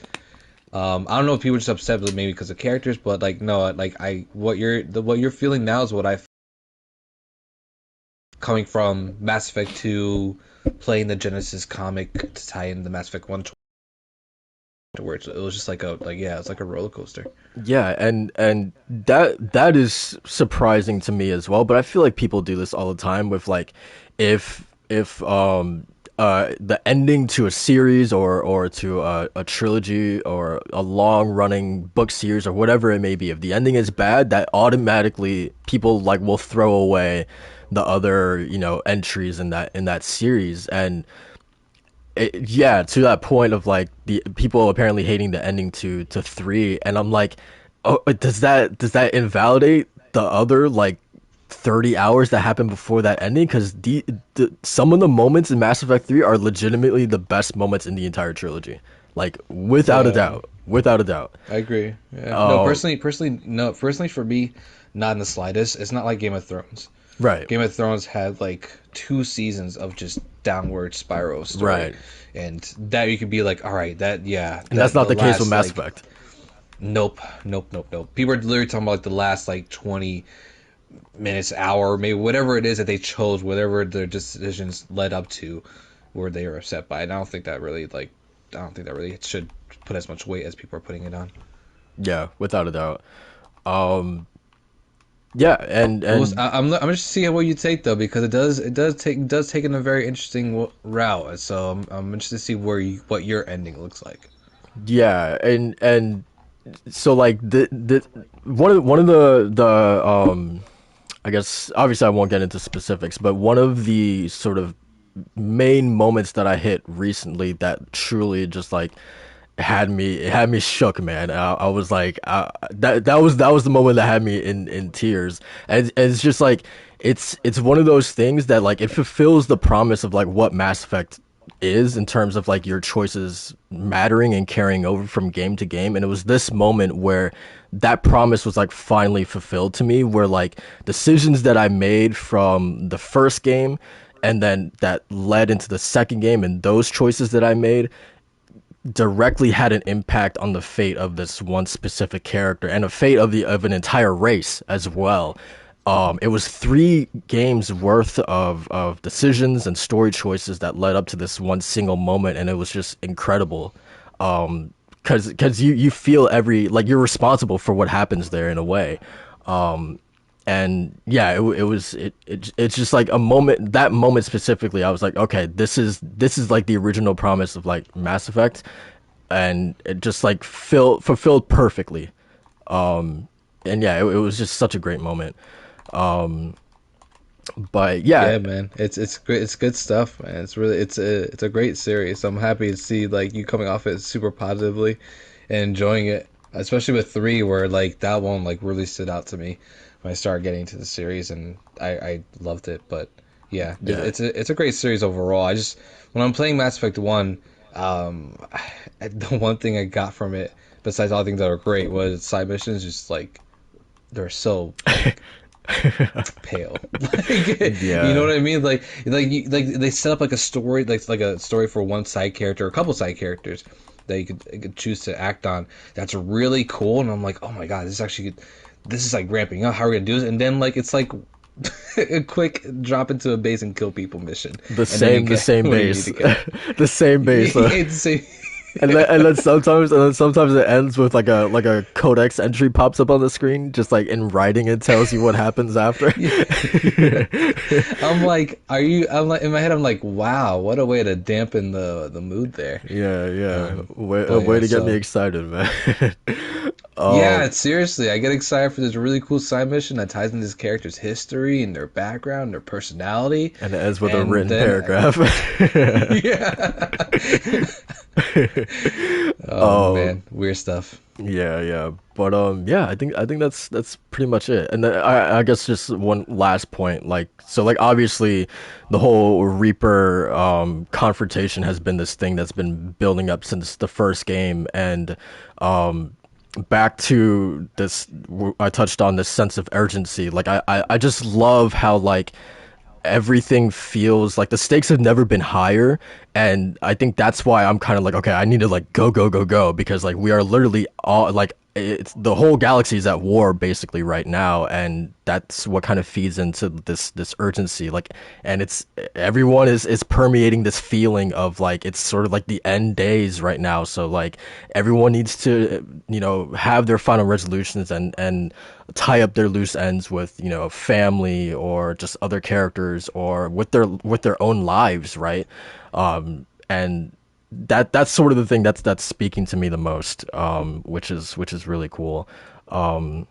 I don't know if people are just upset with maybe because of characters, but like no, like what you're feeling now is what I coming from Mass Effect 2, playing the Genesis comic to tie in the Mass Effect 1 to where it was just yeah, it's like a roller coaster. Yeah, and that is surprising to me as well, but I feel like people do this all the time with like if the ending to a series or to a trilogy or a long running book series or whatever it may be, if the ending is bad, that automatically people like will throw away the other entries in that series. And yeah, to that point of like the people apparently hating the ending to three, and I'm like, oh, does that invalidate the other like 30 hours that happened before that ending? Because some of the moments in Mass Effect 3 are legitimately the best moments in the entire trilogy, like without a Yeah, doubt, without a doubt. I agree. Yeah. No, Um, personally, no. Personally, for me, not in the slightest. It's not like Game of Thrones. right, Game of Thrones had like 2 seasons of just downward spiral story, right, and that you could be like, all right, that yeah, and that's that not the the case with last Mass like Effect. nope, nope, nope, nope. People are literally talking about like the last like 20 minutes, hour, maybe whatever it is that they chose, whatever their decisions led up to, where they were upset by. And I don't think that really I don't think that really should put as much weight as people are putting it on. Yeah, without a doubt. Um, yeah, and Well, and I'm just seeing what you take though, because it does take in a very interesting route. So I'm interested to see what your ending looks like. yeah, and so like the one of the I guess obviously I won't get into specifics, but one of the sort of main moments that I hit recently that truly just like had me shook, man. I was like, that was the moment that had me in tears, and it's just like it's one of those things that like it fulfills the promise of like what Mass Effect is in terms of like your choices mattering and carrying over from game to game. And it was this moment where that promise was like finally fulfilled to me, where like decisions that I made from the first game and then that led into the second game, and those choices that I made directly had an impact on the fate of this one specific character and a fate of an entire race as well. It was 3 games worth of decisions and story choices that led up to this one single moment, and it was just incredible. Because you feel every like you're responsible for what happens there in a way. And yeah, it's just like a moment. That moment specifically, I was like, okay, this is like the original promise of like Mass Effect, and it just like fulfilled perfectly. And yeah, it was just such a great moment. Um, but yeah, Yeah, man, it's great. It's good stuff, man. It's a great series. I'm happy to see like you coming off it super positively and enjoying it, especially with 3, where like that one like really stood out to me when I started getting into the series, and I loved it. But yeah, yeah, it's a great series overall. I just when I'm playing Mass Effect 1, the one thing I got from it, besides all the things that were great, was side missions. Just like they're so like pale. Like, you know yeah. what I mean? Like they set up like a story, like a story for one side character, or a couple side characters that you could choose to act on. That's really cool, and I'm like, oh my god, this is like ramping up. How are we gonna do this? And then like it's like a quick drop into a base and kill people mission, and then you The get same where you need base, to go. the same base. It's And then sometimes it ends with like a codex entry pops up on the screen, just like in writing, it tells you what happens after. yeah. I'm like, are you? I'm like in my head. I'm like, wow, what a way to dampen the mood there. Yeah, yeah. A But way yeah, to get me so excited, man. yeah, um, seriously, I get excited for this really cool side mission that ties into this character's history and their background, their personality, and it ends with a and written then paragraph. yeah. Oh um, man, weird stuff. yeah, yeah. But yeah, I think that's pretty much it. And then I guess just one last point, like so, like obviously, the whole Reaper confrontation has been this thing that's been building up since the first game, and um back to this, I touched on this sense of urgency. Like I just love how like everything feels like the stakes have never been higher, and I think that's why I'm kind of like, okay, I need to like go because like we are literally all like it's the whole galaxy is at war basically right now, and that's what kind of feeds into this urgency, like, and it's everyone is permeating this feeling of like it's sort of like the end days right now, so like everyone needs to have their final resolutions and tie up their loose ends with family or just other characters or with their own lives, right? And that's sort of the thing that's speaking to me the most, which is really cool. Um,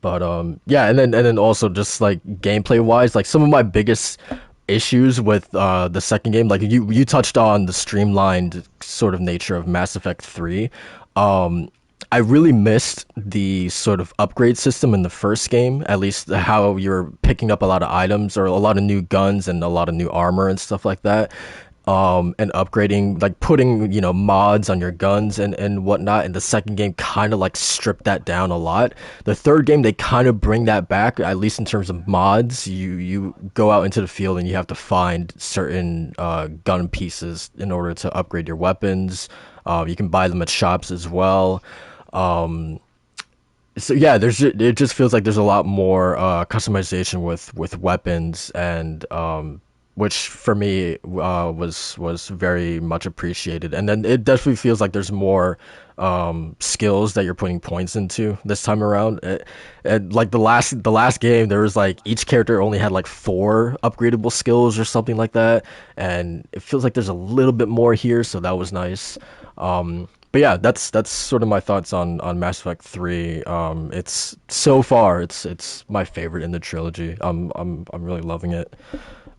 but yeah, and then also just like gameplay wise, like some of my biggest issues with the second game, like you touched on the streamlined sort of nature of Mass Effect 3. Um, I really missed the sort of upgrade system in the first game, at least how you're picking up a lot of items or a lot of new guns and a lot of new armor and stuff like that. And upgrading, like putting, mods on your guns and whatnot. And the second game kind of like stripped that down a lot. The third game, they kind of bring that back, at least in terms of mods. You go out into the field and you have to find certain gun pieces in order to upgrade your weapons. You can buy them at shops as well. Um, so yeah, it just feels like there's a lot more customization with weapons, and which for me was very much appreciated. And then it definitely feels like there's more skills that you're putting points into this time around. And like the last game, there was like each character only had like 4 upgradable skills or something like that, and it feels like there's a little bit more here, so that was nice. But yeah, that's sort of my thoughts on Mass Effect 3. It's so far it's my favorite in the trilogy. I'm really loving it.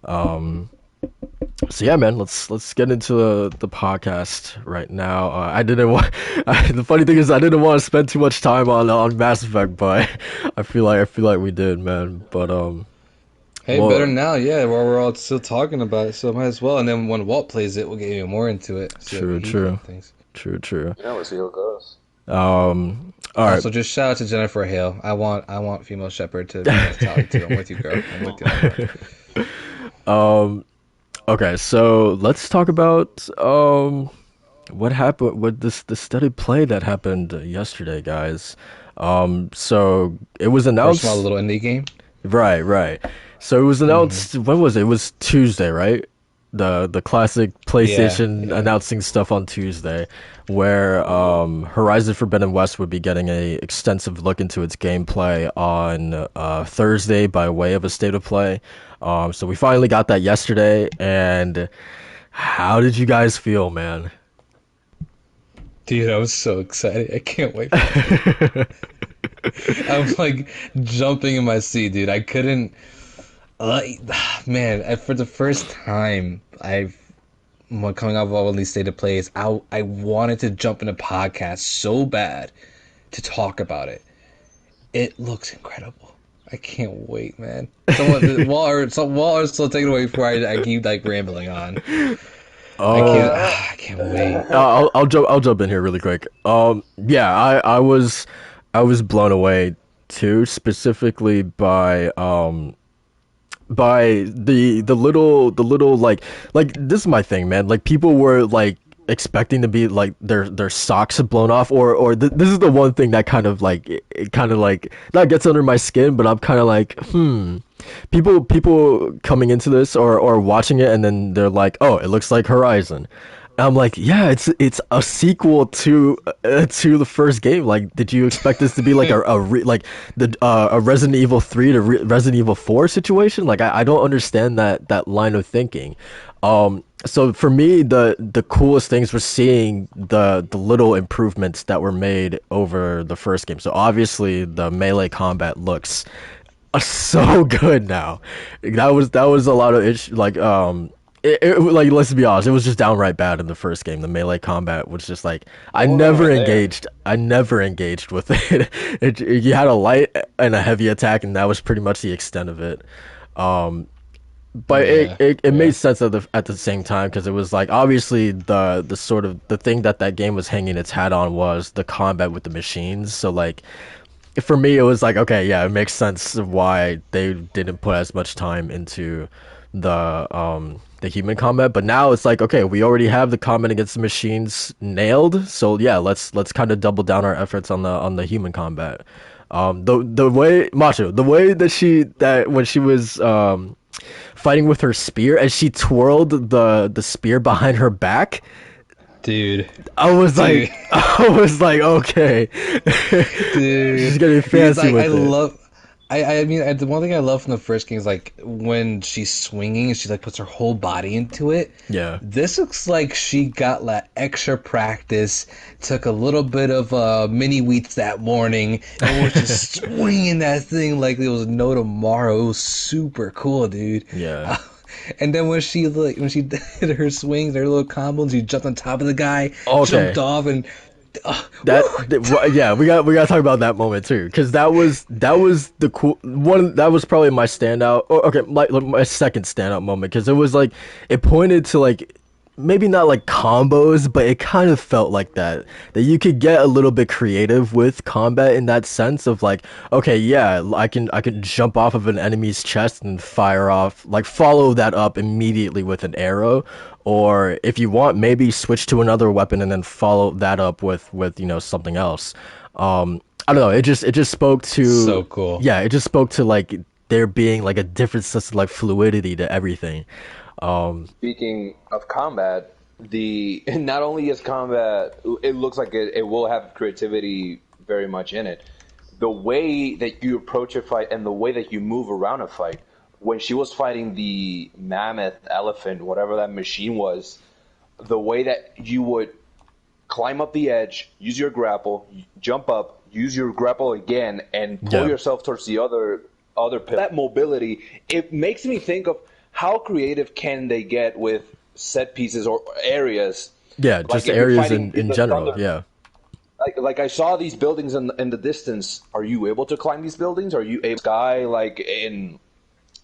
So yeah, man, let's get into the podcast right now. I didn't want. The funny thing is, I didn't want to spend too much time on Mass Effect, but I feel like we did, man. But Hey, better well, now, yeah. While we're all still talking about it, so might as well. And then when Walt plays it, we'll get even more into it. See how true, he feels true, things. true. Yeah, we'll see how it goes. All right. Also, just shout out to Jennifer Hale. I want female Shepherd to be Miss Tally too. I'm with you, girl. I'm with you on that. Okay, so let's talk about what happened with the study play that happened yesterday, guys. So it was First of all, a announced. little indie game. Right. So it was Hmm. announced. When was it? It was Tuesday, right? The classic Yeah, PlayStation yeah. announcing stuff on Tuesday, where Horizon Forbidden West would be getting a extensive look into its gameplay on Thursday by way of a state of play. So we finally got that yesterday, and how did you guys feel, man? Dude, I was so excited. I can't wait for this game. I'm like jumping in my seat, dude. I couldn't. Like, man, for the first time, when coming off of all these state of plays, I wanted to jump in a podcast so bad to talk about it. It looks incredible. I can't wait, man. Someone, Waller, still take it away before I keep like rambling on. I can't. Oh, I can't wait. I'll jump in here really quick. Yeah, I was blown away too, specifically by the little like this is my thing, man. Like people were like expecting to be like their socks blown off, this is the one thing that kind of like it kind of like that gets under my skin, but I'm kind of like people coming into this or watching it, and then they're like, oh, it looks like Horizon. And I'm like, yeah, it's a sequel to the first game. Like, did you expect this to be like like the a Resident Evil 3 to Resident Evil 4 situation? Like, I don't understand that line of thinking. So for me, the coolest things were seeing the little improvements that were made over the first game. So obviously, the melee combat looks so good now. That was a lot of like let's be honest, it was just downright bad in the first game. The melee combat was just like It wasn't even there. I never engaged with it. You had a light and a heavy attack, and that was pretty much the extent of it. But Yeah, it yeah. made sense at the same time, because it was like obviously the sort of the thing that game was hanging its hat on was the combat with the machines. So like for me, it was like, okay, yeah, it makes sense of why they didn't put as much time into the human combat. But now it's like, okay, we already have the combat against the machines nailed, so yeah, let's kind of double down our efforts on the human combat. The way Macho, the way that when she was fighting with her spear, and she twirled the spear behind her back, Dude, I dude, I was like, okay, she's dude. getting Because fancy I with it. love. I mean, the one thing I love from the first game is like when she's swinging and she like puts her whole body into it. Yeah. This looks like she got like extra practice, took a little bit of mini wheats that morning, and was just swinging that thing like it was no tomorrow. It was super cool, dude. Yeah. And then when she did her swings, her little combos, she jumped on top of the guy, Okay. jumped off, and woo! Yeah, we got to talk about that moment too, because that was the cool one. That was probably my standout, or okay, my second standout moment, because it was like it pointed to like maybe not like combos, but it kind of felt like that you could get a little bit creative with combat in that sense of like, okay, yeah, I can jump off of an enemy's chest and fire off, like follow that up immediately with an arrow, or if you want, maybe switch to another weapon and then follow that up with something else. I don't know, it just spoke to, So cool. yeah, it just spoke to like there being like a different sense of like fluidity to everything. Speaking of combat, the not only is combat, it looks like it will have creativity very much in it. The way that you approach a fight and the way that you move around a fight. When she was fighting the mammoth elephant, whatever that machine was, the way that you would climb up the edge, use your grapple, jump up, use your grapple again, and pull yourself towards the other pillar. That mobility, it makes me think of how creative can they get with set pieces or areas. Yeah, just areas in general. Thunder. Yeah. Like I saw these buildings in the distance. Are you able to climb these buildings? Are you able to sky like in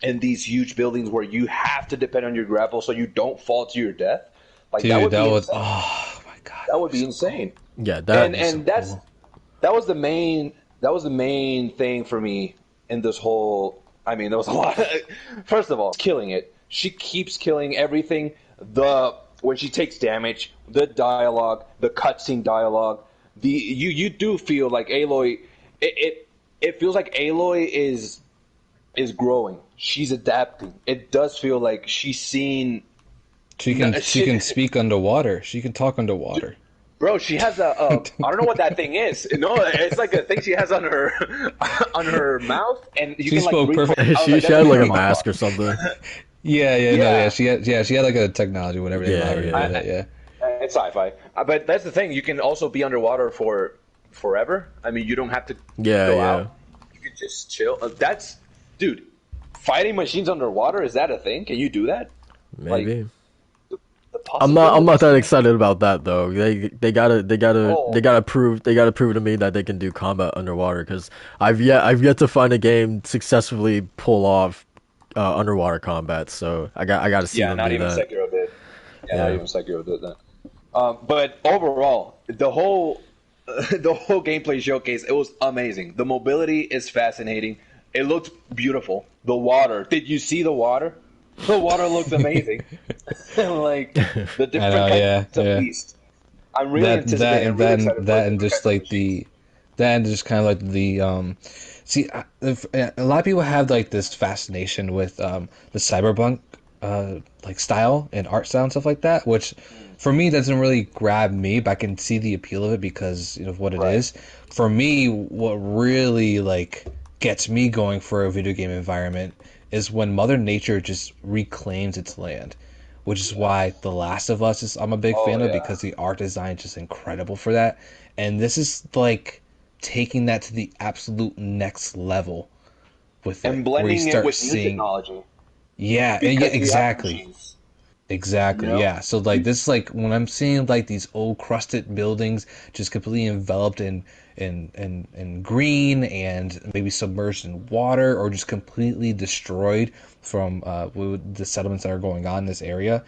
these huge buildings where you have to depend on your grapple so you don't fall to your death? Like Dude, that would be oh my god, that would be insane. Yeah, that was the main thing for me in this whole. I mean, there was a lot. First of all, killing it. She keeps killing everything. When she takes damage, the dialogue, the cutscene dialogue. You do feel like Aloy. It feels like Aloy is growing. She's adapting. It does feel like she's seen. She can speak underwater. She can talk underwater. Bro, she has I don't know what that thing is. No, it's like a thing she has on her mouth, and you can spoke like perfect. She had like a mask or something. Yeah. She had like a technology, whatever they allow her to do that. Yeah. It's sci-fi, but that's the thing. You can also be underwater for forever. I mean, you don't have to go out. You can just chill. Dude, fighting machines underwater, is that a thing? Can you do that? Maybe. I'm not that excited about that though. They gotta prove to me that they can do combat underwater, because I've yet to find a game successfully pull off underwater combat. So I gotta see them do that. Sekiro did. Not even Sekiro did that. But overall, the whole gameplay showcase, it was amazing. The mobility is fascinating. It looked beautiful. The water. Did you see the water? The water looked amazing. Like the different kinds of beast. I'm really anticipating that and just like just kind of like the see, a lot of people have like this fascination with the cyberpunk like style and art style and stuff like that, which for me doesn't really grab me, but I can see the appeal of it because of what it is. For me, what really like gets me going for a video game environment is when Mother Nature just reclaims its land, which is why The Last of Us I'm a big fan of, because the art design is just incredible for that. And this is like taking that to the absolute next level with and it, blending it with new technology. Exactly. Exactly. You know? Yeah. So like this, like when I'm seeing like these old crusted buildings just completely enveloped in green and maybe submerged in water or just completely destroyed from the settlements that are going on in this area.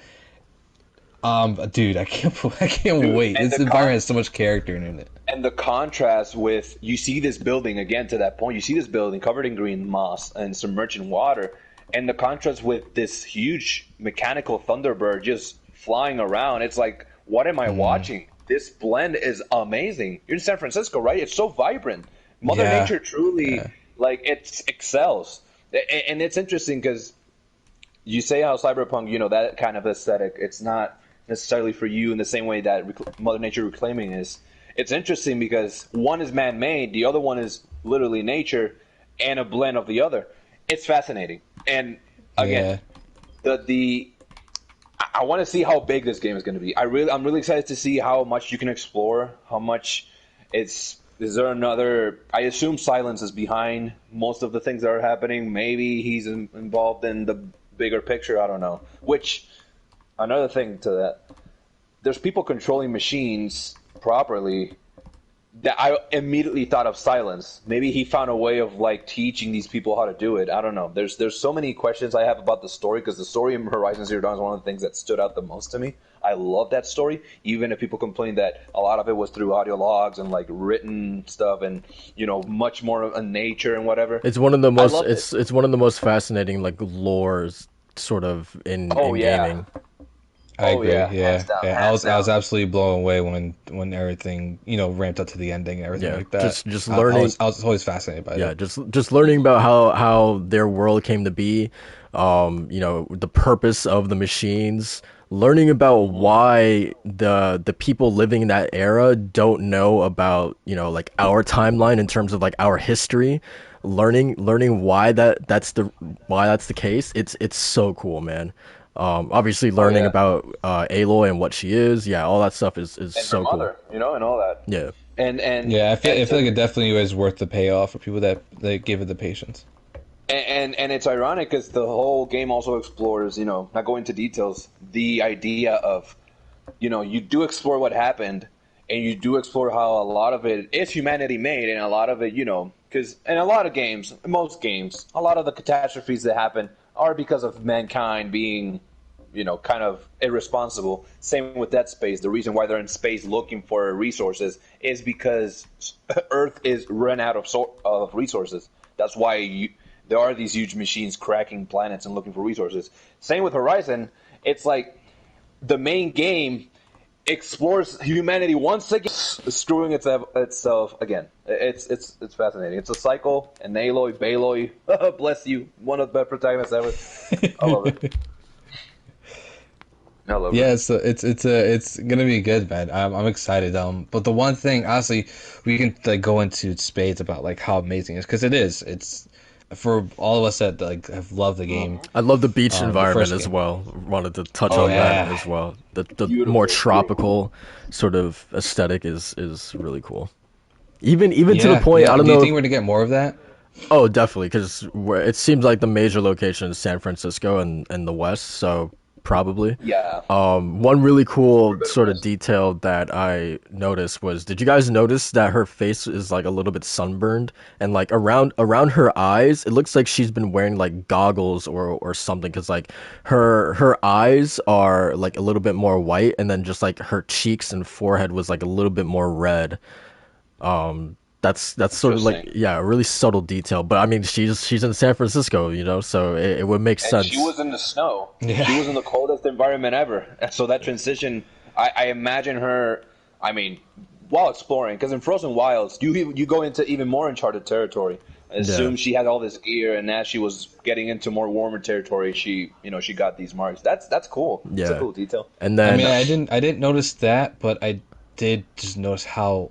Dude, I can't wait. This environment has so much character in it. And the contrast with, you see this building again, to that point, you see this building covered in green moss and submerged in water. And the contrast with this huge mechanical Thunderbird just flying around, it's like, what am I watching? This blend is amazing. You're in San Francisco, right? It's so vibrant. Mother Nature truly, like, it excels. And it's interesting because you say how cyberpunk, that kind of aesthetic, it's not necessarily for you in the same way that Mother Nature reclaiming is. It's interesting because one is man-made, the other one is literally nature, and a blend of the other. It's fascinating. And again, I want to see how big this game is going to be. I'm really excited to see how much you can explore, how much is there another. I assume Silence is behind most of the things that are happening. Maybe he's involved in the bigger picture. I don't know. Which, another thing to that, there's people controlling machines properly. That I immediately thought of Silence. Maybe he found a way of like teaching these people how to do it. I don't know. There's so many questions I have about the story, because the story in Horizon Zero Dawn is one of the things that stood out the most to me. I love that story, even if people complain that a lot of it was through audio logs and like written stuff, and much more of nature and whatever. It's one of the most it's one of the most fascinating like lores sort of in gaming. I agree. Yeah. I was absolutely blown away when everything ramped up to the ending and everything like that. Just learning. I was always fascinated by it. Yeah, just learning about how their world came to be, the purpose of the machines, learning about why the people living in that era don't know about like our timeline in terms of like our history. Learning why that's the case. It's so cool, man. Obviously learning yeah. about Aloy and what she is, yeah, all that stuff is And her so cool. mother, and all that. Yeah. And Yeah, and I feel to, like it definitely is worth the payoff for people that give it the patience. and it's ironic because the whole game also explores, not going into details, the idea of, you do explore what happened, and you do explore how a lot of it is humanity made, and a lot of it, because in a lot of games, most games, a lot of the catastrophes that happen are because of mankind being, kind of irresponsible. Same with Dead Space. The reason why they're in space looking for resources is because Earth is run out of resources. That's why there are these huge machines cracking planets and looking for resources. Same with Horizon. It's like the main game explores humanity once again, screwing itself again. It's fascinating. It's a cycle. And Aloy, Baloy, bless you, one of the best protagonists ever. I love it. I love Yeah, it. it's gonna be good, man. I'm excited. But the one thing, honestly, we can like go into spades about like how amazing it is because it is. It's for all of us that like have loved the game. I love the beach The environment first as game. well. Wanted to touch Oh on that yeah, Yeah, as well. The more beautiful, beautiful. tropical sort of aesthetic is really cool. Even to the yeah, point, yeah. I don't Do you know if, think we're gonna get more of that? oh, definitely, because it seems like the major location is San Francisco and the West, so probably. Yeah, One really for a cool better sort of West. detail that I noticed was, did you guys notice that her face is like a little bit sunburned and like around her eyes, it looks like she's been wearing like goggles or something because like her eyes are like a little bit more white and then just like her cheeks and forehead was like a little bit more red. That's sort of like Interesting. yeah, a really subtle detail, but I mean she's in San Francisco, so it would make And she sense. was in the snow. Yeah, She was in the coldest environment ever. And so that transition, I imagine her. I mean, while exploring, because in Frozen Wilds, you go into even more uncharted territory. I Yeah. assume she had all this gear, and as she was getting into more warmer territory, she got these marks. That's cool. It's a Yeah. cool detail. And I then mean, I didn't notice that, but I did just notice how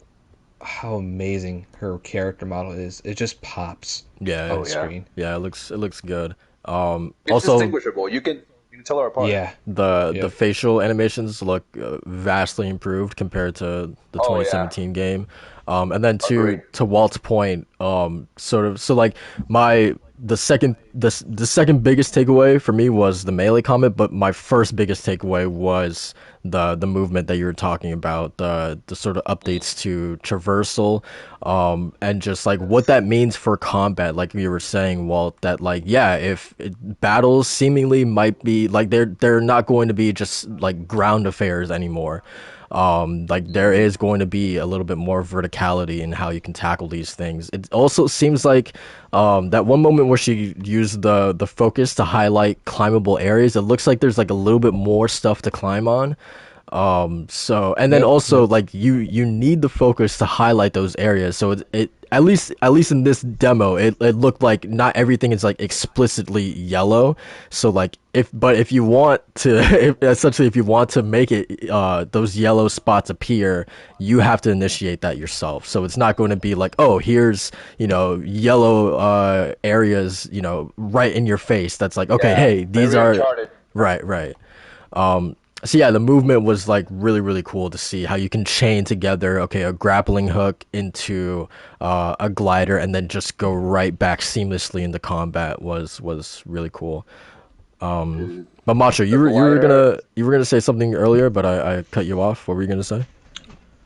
amazing her character model is. It just pops yeah, on Oh the yeah, screen. yeah, it looks good. it's Also distinguishable. You can tell her apart. Yeah, the yep. facial animations look vastly improved compared to the Oh yeah, 2017 game. And then agree. to Walt's point, sort of so like my the second biggest takeaway for me was the melee combat, but my first biggest takeaway was the movement that you were talking about, the sort of updates to traversal, and just like what that means for combat, like you were saying, Walt, that like yeah, if battles seemingly might be like they're not going to be just like ground affairs anymore. Like there is going to be a little bit more verticality in how you can tackle these things. It also seems like that one moment where she used the focus to highlight climbable areas, it looks like there's like a little bit more stuff to climb on. So and then Yep, also that's like you need the focus to highlight those areas. So it at least in this demo, it looked like not everything is like explicitly yellow. So like if you want to if you want to make it those yellow spots appear, you have to initiate that yourself. So it's not going to be like, oh, here's yellow areas right in your face. That's like, okay, Yeah, hey, these very are uncharted. right. So yeah, the movement was like really cool to see how you can chain together, okay, a grappling hook into a glider and then just go right back seamlessly into combat was really cool. Dude. But Macho, The glider. you were gonna say something earlier, but I cut you off. What were you gonna say?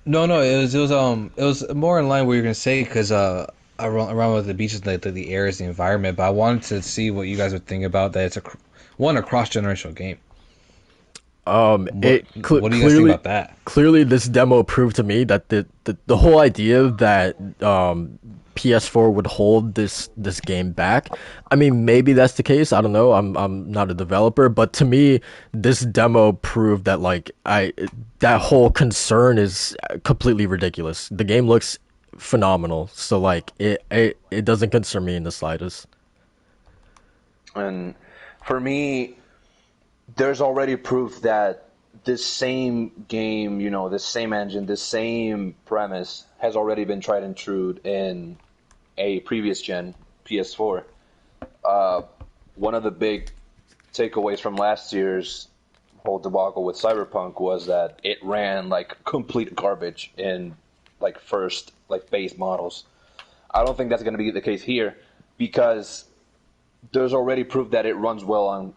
no. It was more in line what you're gonna say because around with the beaches, like the areas, the environment. But I wanted to see what you guys would think about that. It's a cross generational game. What It what do you guys think clearly about that? clearly this demo proved to me that the whole idea that PS4 would hold this game back. I mean, maybe that's the case. I don't know. I'm not a developer, but to me, this demo proved that like I that whole concern is completely ridiculous. The game looks phenomenal, so like it doesn't concern me in the slightest. And for me, there's already proof that this same game, this same engine, this same premise has already been tried and true in a previous gen PS4. Uh, One of the big takeaways from last year's whole debacle with Cyberpunk was that it ran like complete garbage in like first like base models. I don't think that's going to be the case here because there's already proof that it runs well on.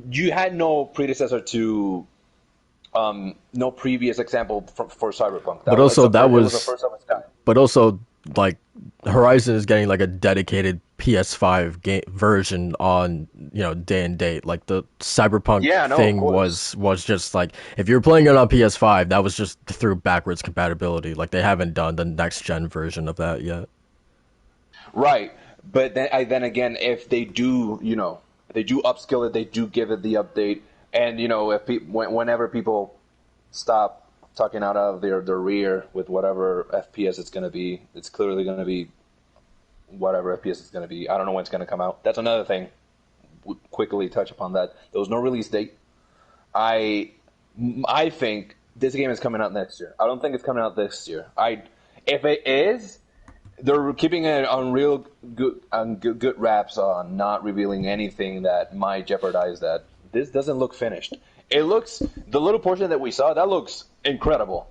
You had no predecessor to, no previous example for Cyberpunk. But also it was the first of its kind. But also, like, Horizon is getting like a dedicated PS5 game version on, day and date. Like the Cyberpunk thing was just like, if you're playing it on PS5, that was just through backwards compatibility. Like they haven't done the next gen version of that yet. Right, but then again, if they do, they do upskill it, they do give it the update, and if whenever people stop talking out of their rear with whatever FPS it's going to be, it's clearly going to be whatever FPS it's going to be. I don't know when it's going to come out. That's another thing. We'll quickly touch upon that. There was no release date. I think this game is coming out next year. I don't think it's coming out this year. If it is, they're keeping it on real good wraps on not revealing anything that might jeopardize that. This doesn't look finished. It looks, the little portion that we saw, that looks incredible.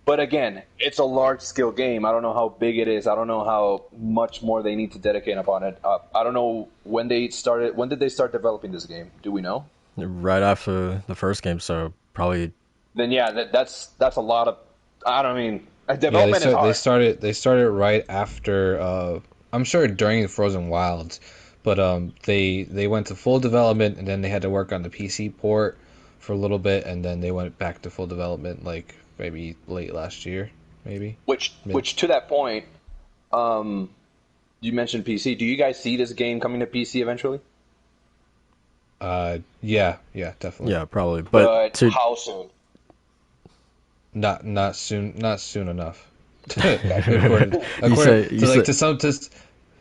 But again, it's a large-scale game. I don't know how big it is. I don't know how much more they need to dedicate upon it. I don't know when they started. When did they start developing this game? Do we know? Right after the first game, so probably. Then yeah, that's a lot of. I don't mean development is hard. They started right after. I'm sure during the Frozen Wilds, but they went to full development and then they had to work on the PC port for a little bit, and then they went back to full development like maybe late last year, maybe. Which to that point, you mentioned PC. Do you guys see this game coming to PC eventually? Yeah, definitely. Yeah, probably. But how soon? Not soon enough.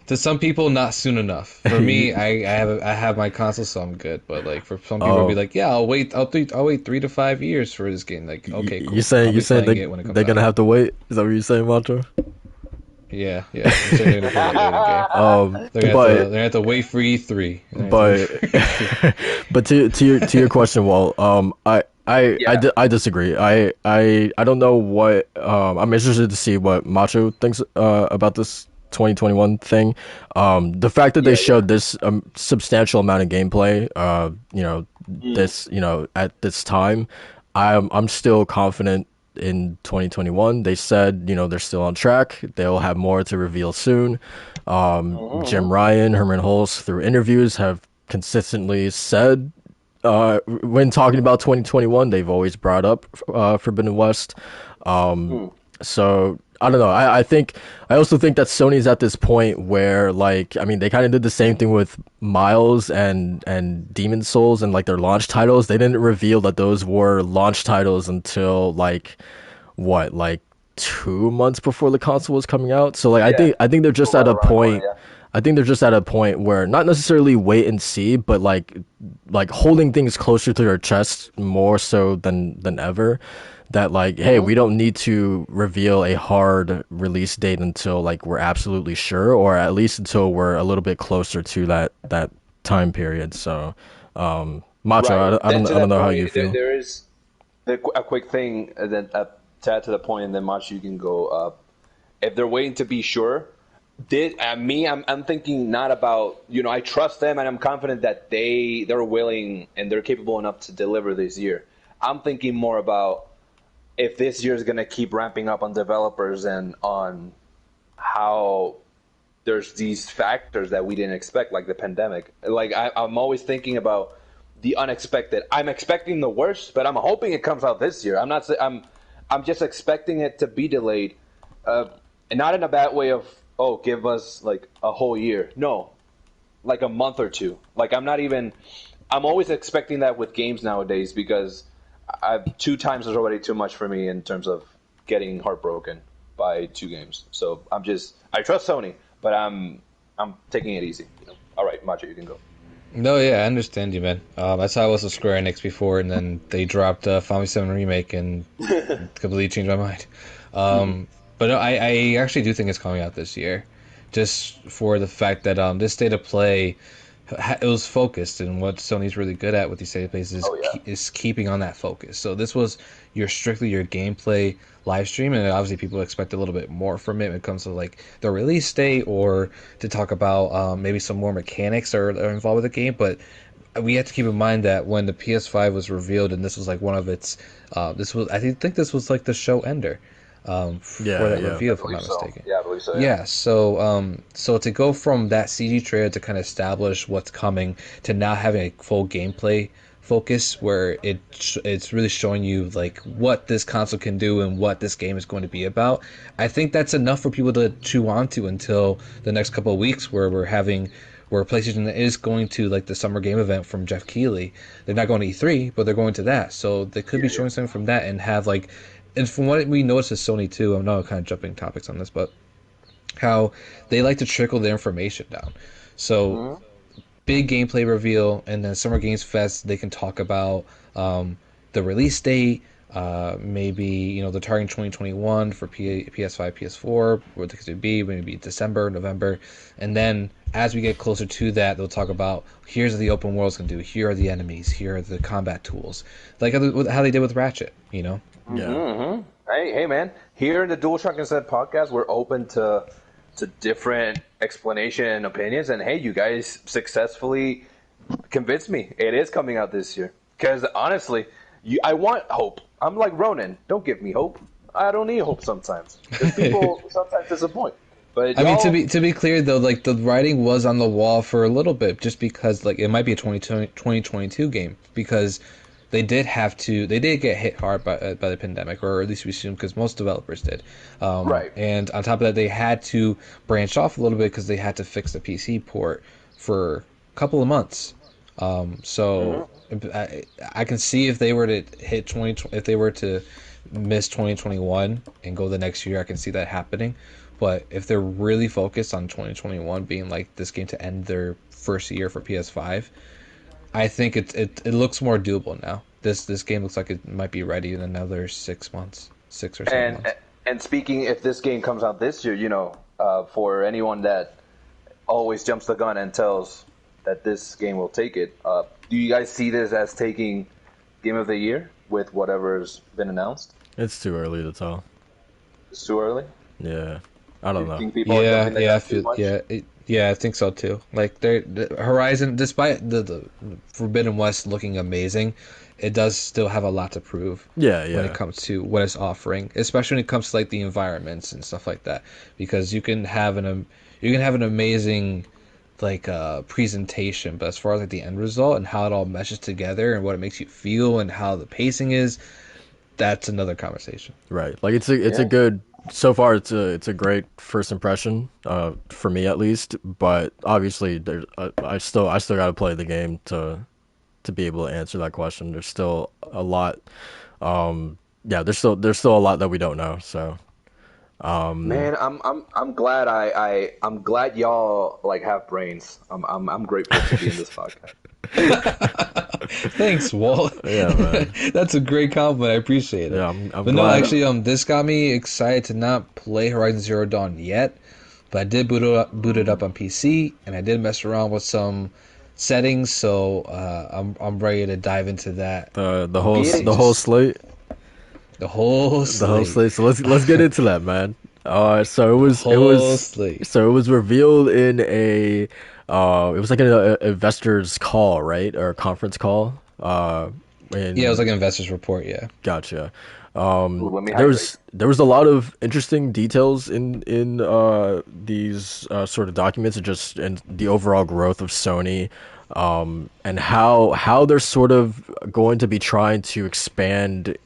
To some people, not soon enough. For me, I have my console, so I'm good. But like for some people, it'll be like, yeah, I'll wait 3 to 5 years for this game. Like, okay, cool. You saying they're gonna have to wait? Is that what you're saying, Macho? Yeah. I'm saying they're gonna they're gonna have to wait for E3. But to your question, Walt, I disagree. I don't know what I'm interested to see what Macho thinks about this 2021 thing. The fact that they showed this substantial amount of gameplay, this, at this time, I'm still confident in 2021. They said, they're still on track. They'll have more to reveal soon. Jim Ryan, Herman Hulse, through interviews, have consistently said, when talking about 2021, they've always brought up Forbidden West. So I don't know. I also think that Sony's at this point where, like, I mean, they kind of did the same thing with Miles and Demon Souls and like their launch titles. They didn't reveal that those were launch titles until like 2 months before the console was coming out. So like I think they're just at a point. I think they're just at a point where not necessarily wait and see, but like holding things closer to their chest more so than ever. That like, hey, we don't need to reveal a hard release date until like we're absolutely sure, or at least until we're a little bit closer to that time period. So, Macho, right. I don't know how you feel. There is a quick thing that to add to the point, and then Macho, you can go up. If they're waiting to be sure, I'm thinking not about, I trust them and I'm confident that they're willing and they're capable enough to deliver this year. I'm thinking more about if this year is going to keep ramping up on developers and on how there's these factors that we didn't expect, like the pandemic. Like I'm always thinking about the unexpected. I'm expecting the worst, but I'm hoping it comes out this year. I'm just expecting it to be delayed, and not in a bad way of, give us like a whole year. No, like a month or two. Like I'm always expecting that with games nowadays because 2 times is already too much for me in terms of getting heartbroken by 2 games. So I trust Sony, but I'm taking it easy. All right, Macho, you can go. No, yeah, I understand you, man. That's how I was with Square Enix before, and then they dropped Final Fantasy VII Remake and completely changed my mind. But no, I actually do think it's coming out this year, just for the fact that this State of Play it was focused, and what Sony's really good at with these save plays is Oh yeah. is keeping on that focus. So this was strictly your gameplay live stream, and obviously people expect a little bit more from it when it comes to like the release date or to talk about maybe some more mechanics are involved with the game. But we have to keep in mind that when the PS5 was revealed, and this was like one of its, this was I think this was like the show ender for that yeah. reveal, I if I'm believe not so. mistaken. Yeah, I believe so. Yeah, so to go from that CG trailer to kind of establish what's coming to now having a full gameplay focus where it's really showing you like what this console can do and what this game is going to be about. I think that's enough for people to chew onto until the next couple of weeks where PlayStation is going to like the summer game event from Jeff Keighley. They're not going to E3, but they're going to that. So they could be showing something from that and have like, and from what we noticed with Sony too, I'm not kind of jumping topics on this, but how they like to trickle the information down. So big gameplay reveal, and then Summer Games Fest, they can talk about the release date. Maybe they're targeting 2021 for PS5, PS4. What it could be, maybe December, November, and then as we get closer to that, they'll talk about here's what the open world's gonna do. Here are the enemies. Here are the combat tools, like how they did with Ratchet. Yeah. Mm-hmm. Hey, man! Here in the DualShock Sense Podcast, we're open to different explanation and opinions. And hey, you guys successfully convinced me. It is coming out this year. Because honestly, I want hope. I'm like Ronan. Don't give me hope. I don't need hope sometimes. 'Cause people sometimes disappoint. But I mean, to be clear though, like the writing was on the wall for a little bit, just because like it might be a 2022 game because they did get hit hard by the pandemic, or at least we assume because most developers did. Right. And on top of that, they had to branch off a little bit because they had to fix the PC port for a couple of months. So I can see if they were to hit if they were to miss 2021 and go the next year, I can see that happening. But if they're really focused on 2021 being like this game to end their first year for PS5, I think it looks more doable now. This game looks like it might be ready in another 6 months, 6 or 7 months. And speaking, if this game comes out this year, for anyone that always jumps the gun and tells that this game will take it, do you guys see this as taking Game of the Year with whatever's been announced? It's too early to tell. It's too early? Yeah. I don't know. Think people are jumping the gun too much? I think so too. Like the Horizon, despite the Forbidden West looking amazing, it does still have a lot to prove. Yeah. When it comes to what it's offering, especially when it comes to like the environments and stuff like that, because you can have an amazing like presentation, but as far as like the end result and how it all meshes together and what it makes you feel and how the pacing is, that's another conversation. Right. Like it's a good, so far it's a great first impression for me at least, but obviously I still got to play the game to be able to answer that question. There's still a lot there's still a lot that we don't know, so Man, I'm glad I'm glad y'all like have brains. I'm grateful to be in this podcast. Thanks, Walt. Yeah, man. That's a great compliment. I appreciate it. Yeah, I'm but no, glad. actually, this got me excited to not play Horizon Zero Dawn yet, but I did boot it up on PC, and I did mess around with some settings, so I'm ready to dive into that. The whole slate. The whole slate. So let's get into that, man. So it was revealed in a it was like an investors call, right, or a conference call. Yeah, it was like an investors report. Yeah, gotcha. Let me There was a lot of interesting details in these sort of documents, and just in the overall growth of Sony, and how they're sort of going to be trying to expand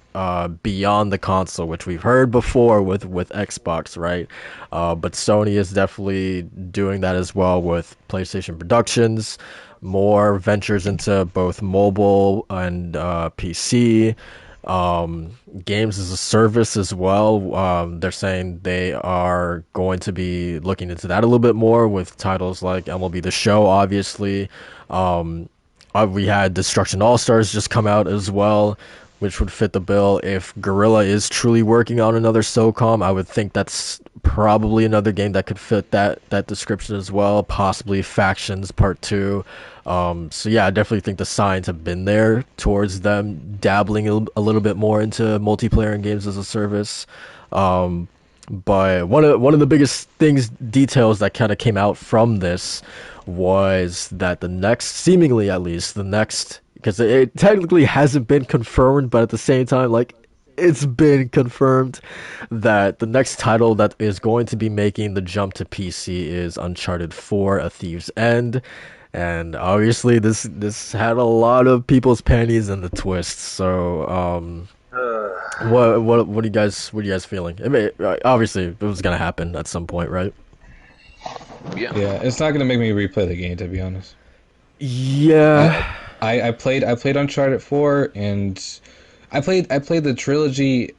beyond the console, which we've heard before with Xbox, right? But Sony is definitely doing that as well with PlayStation Productions, more ventures into both mobile and PC. Games as a service as well. They're saying they are going to be looking into that a little bit more with titles like MLB The Show, obviously. We had Destruction All-Stars just come out as well, which would fit the bill. If Guerrilla is truly working on another SOCOM, I would think that's probably another game that could fit that description as well. Possibly Factions Part 2. So yeah, I definitely think the signs have been there towards them dabbling a little bit more into multiplayer and games as a service. But one of the biggest details that kind of came out from this was that the next, seemingly at least, the next, because it technically hasn't been confirmed, but at the same time, like, it's been confirmed that the next title that is going to be making the jump to PC is Uncharted 4: A Thief's End. And obviously this had a lot of people's panties in the twist. So what are you guys feeling? I mean, obviously it was gonna happen at some point, right? Yeah, it's not gonna make me replay the game, to be honest. Yeah. I played Uncharted 4, and I played the trilogy,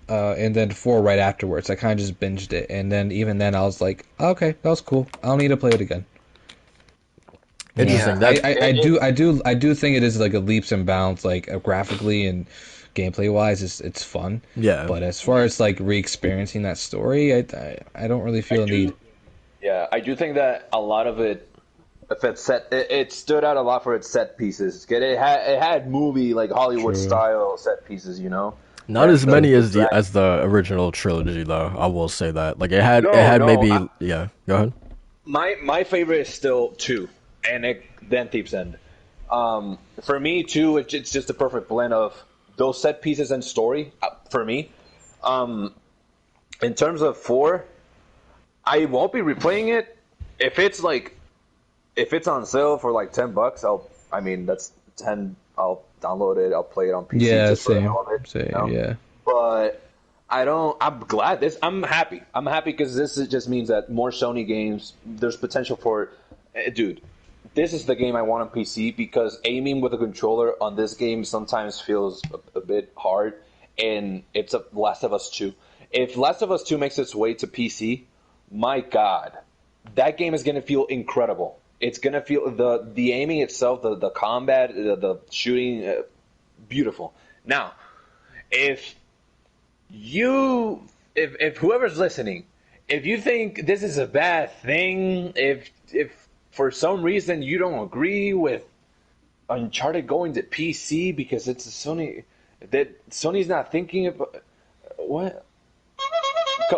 and then 4 right afterwards. I kind of just binged it, and then even then I was like, oh, okay, that was cool. I don't need to play it again. Interesting. Yeah. I do think it is like a leaps and bounds, like graphically and gameplay wise. It's fun. Yeah. But as far as like re-experiencing that story, I don't really feel a need. Yeah, I do think that a lot of it, if it stood out a lot for its set pieces. It had movie like Hollywood style set pieces, you know. Not as many as the original trilogy, though. I will say that. Like it had yeah. Go ahead. My favorite is still 2, and then Thief's End. For me, 2, it's just a perfect blend of those set pieces and story. For me, in terms of 4, I won't be replaying it if it's on sale for like $10. That's 10. I'll download it. I'll play it on PC. Yeah, just same. You know? Yeah. But I'm glad I'm happy. I'm happy because this just means that more Sony games, there's potential for, dude, this is the game I want on PC because aiming with a controller on this game sometimes feels a bit hard, and it's Last of Us 2. If Last of Us 2 makes its way to PC, my God, that game is going to feel incredible. It's going to feel the aiming itself, the combat, the shooting, beautiful. Now, if whoever's listening, if you think this is a bad thing, if for some reason you don't agree with Uncharted going to PC because it's a Sony, that Sony's not thinking about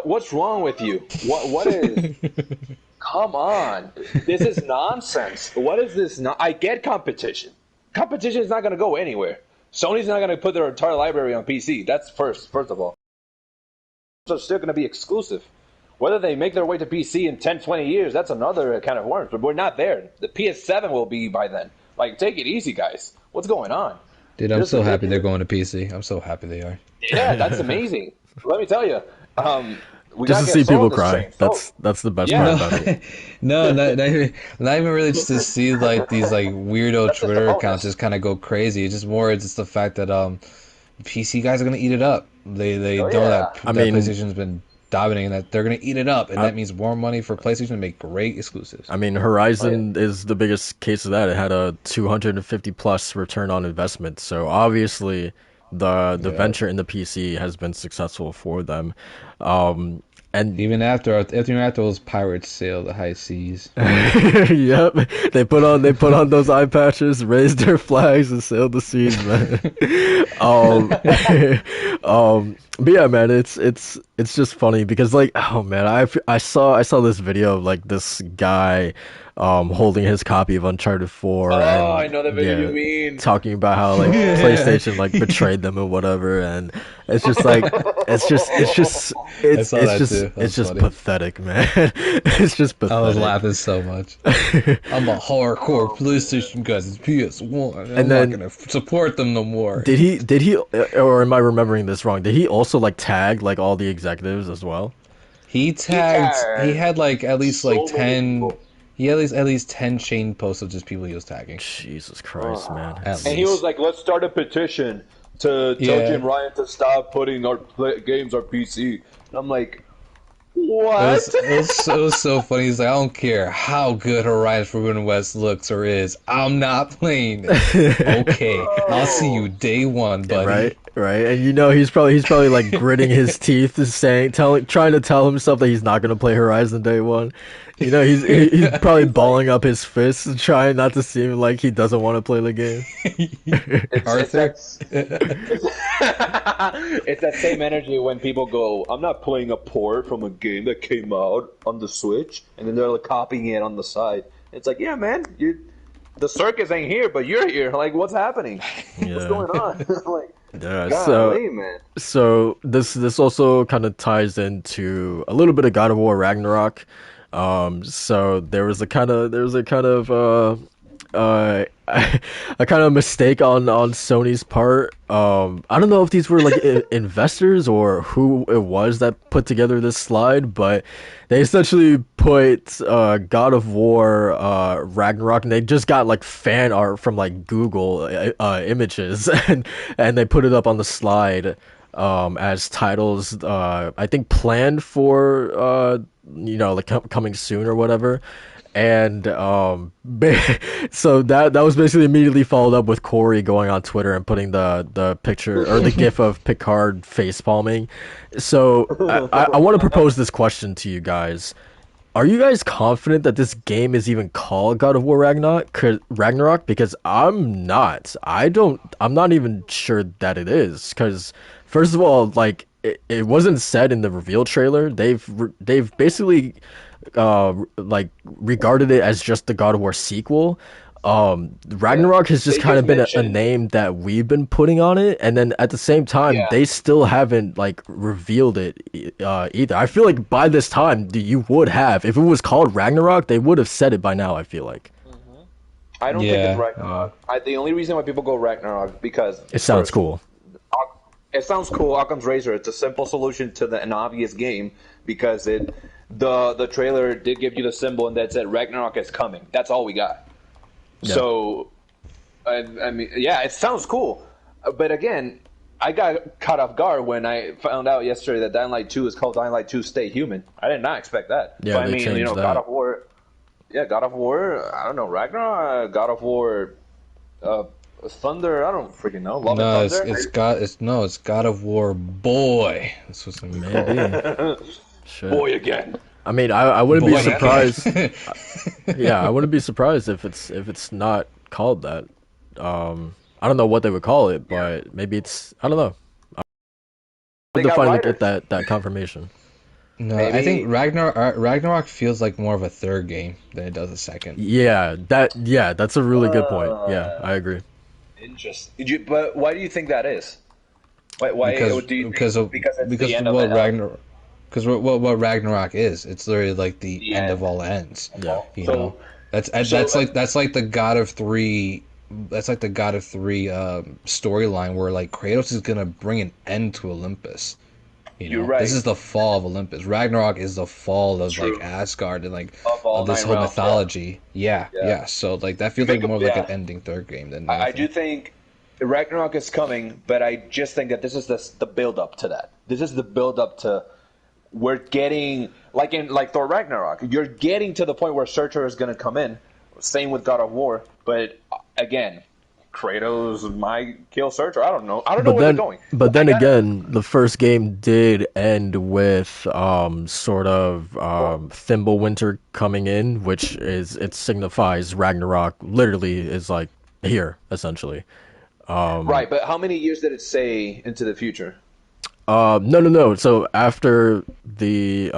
what's wrong with you? What is? Come on, this is nonsense. What is this? I get competition. Competition is not going to go anywhere. Sony's not going to put their entire library on PC. That's first of all. So still going to be exclusive. Whether they make their way to PC in 10, 20 years, that's another kind of worms. But we're not there. The PS7 will be by then. Like, take it easy, guys. What's going on? Dude, I'm so happy they're going to PC. I'm so happy they are. Yeah, that's amazing. Let me tell you. Just to see people cry. That's the best part about it. No, not even really just to see like these like weirdo Twitter accounts just kind of go crazy. It's just the fact that PC guys are gonna eat it up. They know that PlayStation's been dominating, that they're gonna eat it up, and that means more money for PlayStation to make great exclusives. I mean, Horizon is the biggest case of that. It had a 250 plus return on investment. So obviously the venture in the PC has been successful for them. And even after those pirates sail the high seas. Yep, they put on those eye patches, raised their flags, and sailed the seas, man. But yeah, man, it's just funny because like, oh man, I saw this video of like this guy holding his copy of Uncharted 4. Oh, and, I know the video you mean. Talking about how like PlayStation like betrayed them or whatever, and it's just like it's just funny. pathetic, man. It's just pathetic. I was laughing so much. I'm a hardcore PlayStation guy. It's PS1. I'm not gonna support them no more. Did he or am I remembering this wrong? Did he also like tag like all the executives as well? He had like at least like 10. He had at least 10 chain posts of just people he was tagging. Jesus Christ, man. And he was like, let's start a petition to tell Jim Ryan to stop putting our games on PC. And I'm like, What? It was so funny. He's like, I don't care how good Horizon Forbidden West looks or is. I'm not playing it. Okay, I'll see you day one, buddy. Right, and he's probably like gritting his teeth, is trying to tell himself that he's not gonna play Horizon Day One. He's probably balling up his fists and trying not to seem like he doesn't want to play the game. Arthur? It's that same energy when people go, I'm not playing a port from a game that came out on the Switch, and then they're like copying it on the side. It's like, yeah, man, the circus ain't here, but you're here. Like, what's happening? What's going on? Like, Yeah, golly, man. so this also kind of ties into a little bit of God of War Ragnarok. So there was a kind of a kind of mistake on Sony's part. I don't know if these were like investors or who it was that put together this slide, but they essentially put God of War Ragnarok, and they just got like fan art from like Google images, and they put it up on the slide as titles. I think planned for like coming soon or whatever. And so that was basically immediately followed up with Corey going on Twitter and putting the picture or the gif of Picard face palming. So I want to propose this question to you guys. Are you guys confident that this game is even called God of War Ragnarok? Because I'm not. I'm not even sure that it is. Because first of all, like it wasn't said in the reveal trailer. They've basically regarded it as just the God of War sequel. Ragnarok has just kind of been a name that we've been putting on it, and then at the same time, they still haven't like revealed it either. I feel like by this time, you would have, if it was called Ragnarok, they would have said it by now. I feel like. I don't think it's Ragnarok. The only reason why people go Ragnarok because it sounds cool. It sounds cool. Occam's Razor. It's a simple solution to an obvious game because the trailer did give you the symbol and that said Ragnarok is coming. That's all we got. Yeah. So, I mean, yeah, it sounds cool. But again, I got caught off guard when I found out yesterday that Dying Light 2 is called Dying Light 2 Stay Human. I did not expect that. Yeah, they changed that. God of War. Yeah, God of War. I don't know, Ragnarok. God of War. Thunder. I don't freaking know. Love and Thunder. It's God of War. Boy, this was maybe. Boy again. I mean, I wouldn't be surprised. Yeah, I wouldn't be surprised if it's not called that. I don't know what they would call it, but maybe it's. I don't know. I'm to finally get that confirmation. No, maybe. I think Ragnarok feels like more of a third game than it does a second. Yeah, that's a really good point. Yeah, I agree. Interesting. But why do you think that is? Why because what Ragnarok is. It's literally like the end of all ends. Yeah. You know? That's like the God of Three. That's like the God of Three storyline where like Kratos is gonna bring an end to Olympus. You're right. This is the fall of Olympus. Ragnarok is the fall of like Asgard and like of this whole mythology. Yeah. So like that feels like more like an ending third game than anything. I do think Ragnarok is coming, but I just think that this is the build up to that. This is the build up to we're getting like Thor Ragnarok. You're getting to the point where Surtur is going to come in. Same with God of War, but again, Kratos might kill Surtur. I don't know. I don't know where they're going. But then again, the first game did end with sort of Fimbulwinter coming in, which it signifies Ragnarok literally is like here essentially. Right, but how many years did it say into the future? No. So after the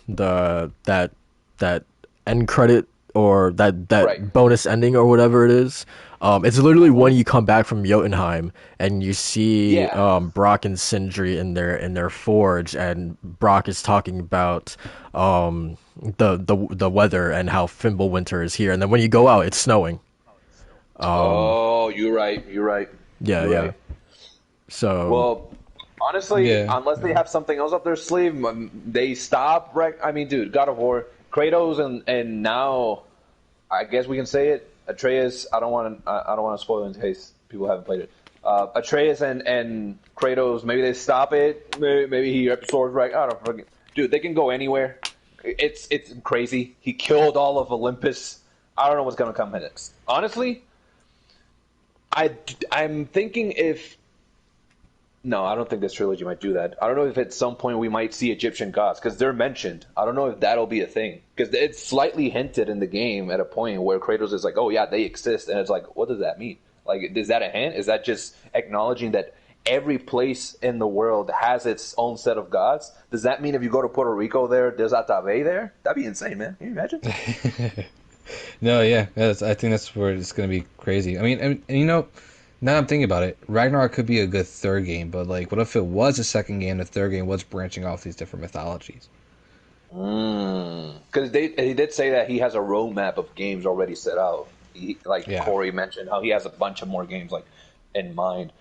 that end credit or that bonus ending or whatever it is, it's literally when you come back from Jotunheim and you see Brock and Sindri in their forge, and Brock is talking about the weather and how Fimbulwinter is here, and then when you go out, it's snowing. You're right. Yeah. So well, honestly, unless they have something else up their sleeve, they stop. Right? I mean, dude, God of War, Kratos, and now, I guess we can say it. Atreus. I don't want to spoil it in case people haven't played it. Atreus and Kratos. Maybe they stop it. Maybe he absorbs. Right? I don't forget. dude, they can go anywhere. It's crazy. He killed all of Olympus. I don't know what's gonna come next. Honestly, I'm thinking if. No, I don't think this trilogy might do that. I don't know if at some point we might see Egyptian gods, because they're mentioned. I don't know if that'll be a thing, because it's slightly hinted in the game at a point where Kratos is like, "Oh yeah, they exist," and it's like, what does that mean? Like, is that a hint? Is that just acknowledging that every place in the world has its own set of gods? Does that mean if you go to Puerto Rico, there's Atave there? That'd be insane, man. Can you imagine? No, yeah, I think that's where it's gonna be crazy. I mean, and you know, now I'm thinking about it, Ragnarok could be a good third game, but like, what if it was a second game? The third game was branching off these different mythologies. Because he did say that he has a roadmap of games already set out. Yeah. Corey mentioned how he has a bunch of more games like in mind.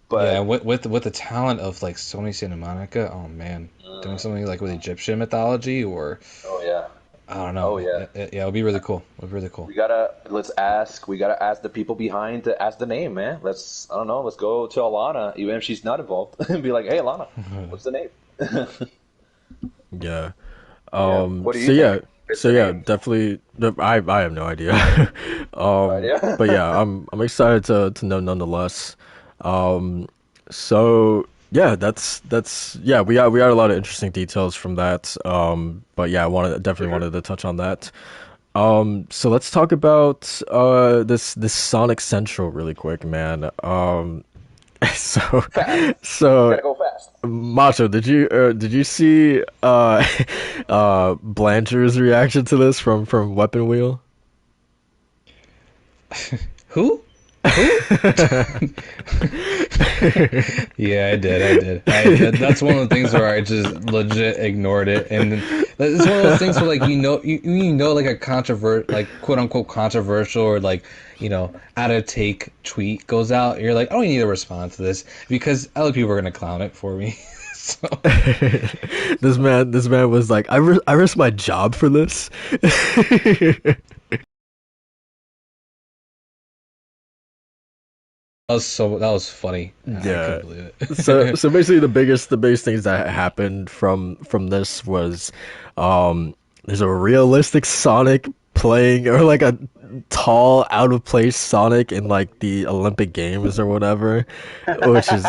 But Yeah, with the talent of like Sony Santa Monica, oh man, doing something like with Egyptian mythology, or oh yeah, I don't know. oh yeah. It'll be really cool. It'll be really cool. We gotta ask the people behind to ask the name, man. Let's go to Alana, even if she's not involved, and be like, hey Alana, what's the name? Yeah. What do you so yeah, think? It's so the yeah, name. definitely. I have no idea. idea? But yeah, I'm excited to know nonetheless. So yeah, that's yeah. We got a lot of interesting details from that. But yeah, definitely wanted to touch on that. So let's talk about this Sonic Central really quick, man. So Fast. so Gotta go fast. Macho, did you see Blancher's reaction to this from Weapon Wheel? Who? Yeah, I did. That's one of the things where I just legit ignored it, and it's one of those things where like you know like a like quote unquote controversial or like out of take tweet goes out, you're like, I don't need to respond to this because other people are gonna clown it for me. So This man was like, I risked my job for this. that was funny. I Yeah. couldn't believe it. So basically the biggest things that happened from this was there's a realistic Sonic playing, or like a tall out of place Sonic in like the Olympic Games or whatever, which is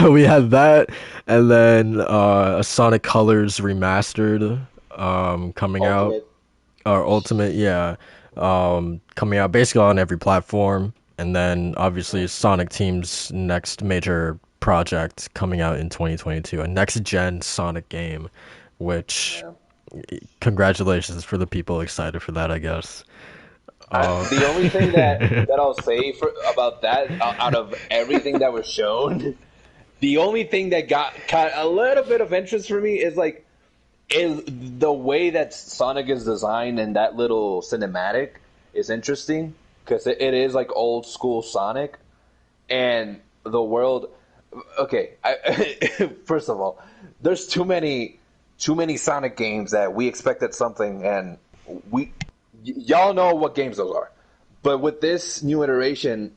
we had that, and then a Sonic Colors remastered coming out, Ultimate. or Ultimate, yeah, coming out basically on every platform. And then obviously Sonic Team's next major project coming out in 2022, a next gen Sonic game, which congratulations for the people excited for that, I guess. The only thing that I'll say about that, out of everything that was shown, the only thing that got a little bit of interest for me is the way that Sonic is designed, and that little cinematic is interesting because it is like old school Sonic, and the world. Okay, first of all, there's too many Sonic games that we expected something, and y'all know what games those are. But with this new iteration,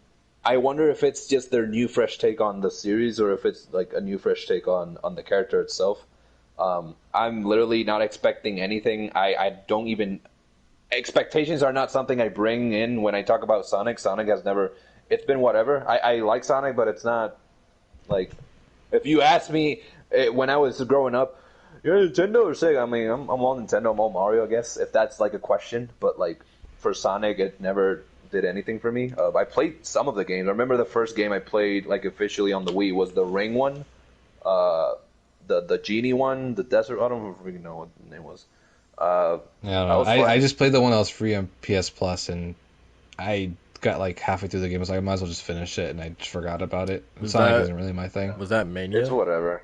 I wonder if it's just their new fresh take on the series, or if it's like a new fresh take on the character itself. I'm literally not expecting anything. I don't even. Expectations are not something I bring in when I talk about Sonic. Sonic has never. It's been whatever. I like Sonic, but it's not like. If you ask me when I was growing up, you're Nintendo or Sega? I mean, I'm all Nintendo, I'm all Mario, I guess, if that's like a question. But like for Sonic, it never did anything for me. I played some of the games. I remember the first game I played like officially on the Wii was the Ring one, the Genie one, the Desert. I don't really know what the name was. I don't know. I just played the one that was free on PS Plus, and I got like halfway through the game. I was like, I might as well just finish it, and I just forgot about it. Sonic isn't really my thing. Was that Mania? It's whatever.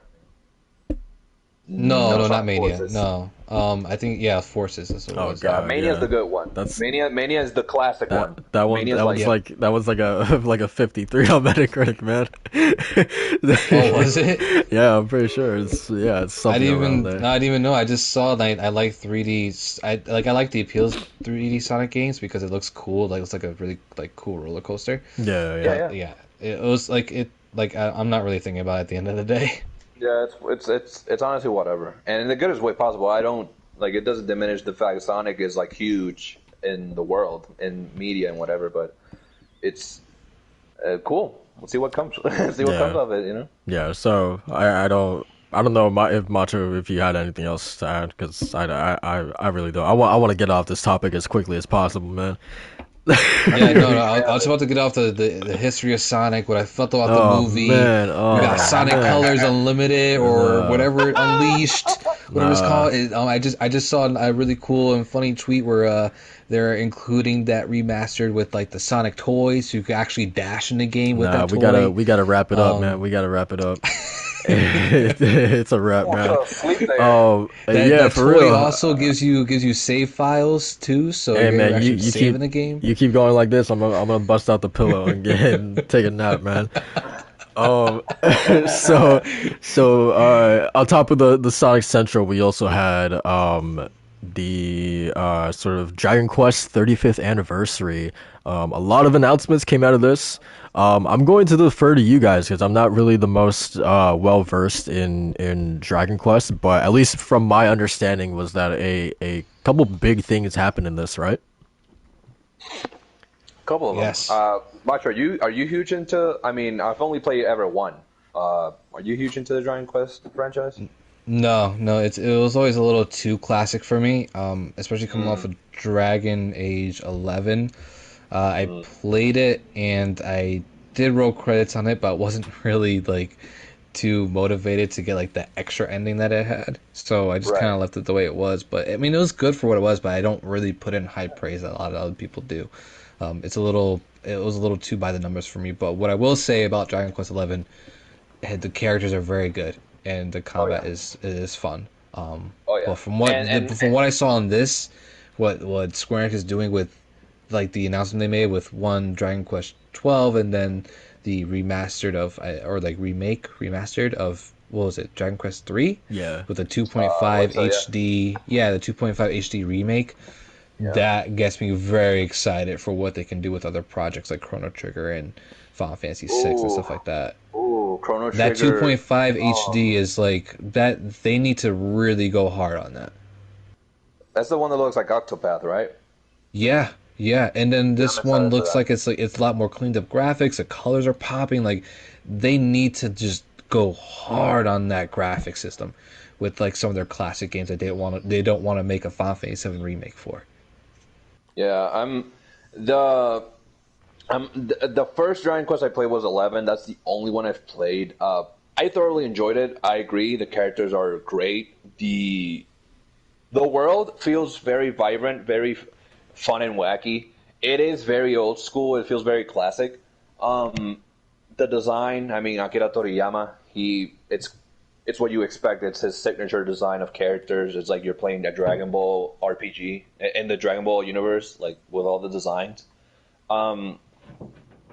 No, it's not not Mania. Forces. No. I think Forces. That's what it was. God. Mania's yeah. the good one. That's- Mania is the classic one. That one Mania's that was like a like a 53 on Metacritic, man. Oh, was it? Yeah, I'm pretty sure it's I something didn't around even. there. No, I didn't even know. I just saw. Like, I like 3D. I like the appeals of 3D Sonic games because it looks cool. Like it's like a really like cool roller coaster. Yeah. Yeah. Yeah. It was like it. Like I'm not really thinking about it at the end of the day. Yeah, it's honestly whatever, and in the goodest way possible. I don't like it. Doesn't diminish the fact that Sonic is like huge in the world, in media and whatever. But it's cool. We'll see what comes. See what comes Yeah, of it. You know. yeah. So I don't know if Macho, if you had anything else to add, because I really don't. I want to get off this topic as quickly as possible, man. I Yeah, think you're a no, no. huge I fan of was it. about to get off the history of Sonic, what I felt about the Oh movie. man, We got oh Sonic man, Colors Unlimited or nah, whatever Unleashed, whatever it's nah, called. I just saw a really cool and funny tweet where they're including that remastered with like the Sonic toys, so you could actually dash in the game with nah. that We gotta toy. we gotta wrap it up, man. Um, We gotta wrap it up. It's a wrap, I man. fell asleep there. Oh that yeah, that for toy real. also gives you save files too, so Hey you're man, you actually you saving keep the game. you keep going like this. I'm gonna bust out the pillow and get and take a nap, man. Um, so on top of the Sonic Central, we also had the sort of Dragon Quest 35th anniversary. A lot of announcements came out of this. I'm going to defer to you guys because I'm not really the most well versed in Dragon Quest, but at least from my understanding was that a couple big things happened in this, right? A couple of them. Yes. Macho, are you huge into? I mean, I've only played ever one. Are you huge into the Dragon Quest franchise? No, no, it was always a little too classic for me. Especially coming off Mm, of Dragon Age 11. I mm, played it and I did roll credits on it, but wasn't really like too motivated to get like the extra ending that it had. So I just kind right. of left it the way it was. But I mean, it was good for what it was, but I don't really put in high praise that a lot of other people do. It was a little too by the numbers for me. But what I will say about Dragon Quest 11, the characters are very good and the Oh combat yeah. is fun. Oh But yeah. from what And and, from what I saw in this, what Square Enix is doing with like the announcement they made with one Dragon Quest 12 and then the remastered of or like remake remastered of what was it, Dragon Quest 3 Yeah. with a I believe 2.5 so. Yeah. HD, yeah, the 2.5 HD remake. Yeah. That gets me very excited for what they can do with other projects like Chrono Trigger and Final Fantasy 6 and Ooh. stuff like that. Ooh. Chrono That Trigger. 2.5 Oh, HD is like that they need to really go hard on that. that's the one that looks like Octopath, right? Yeah, yeah. And then Yeah, I'm this one excited for looks that. like it's a lot more cleaned up graphics. The colors are popping. Like they need to just go hard on that graphic system with like some of their classic games that they don't want to make a Final Fantasy 7 remake for. Yeah. The the first Dragon Quest I played was 11. That's the only one I've played. I thoroughly enjoyed it. I agree. The characters are great. The world feels very vibrant, very fun and wacky. It is very old school. It feels very classic. Um, the design, I mean, Akira Toriyama, it's what you expect. It's his signature design of characters. It's like you're playing a Dragon Ball RPG in the Dragon Ball universe, like with all the designs. Um,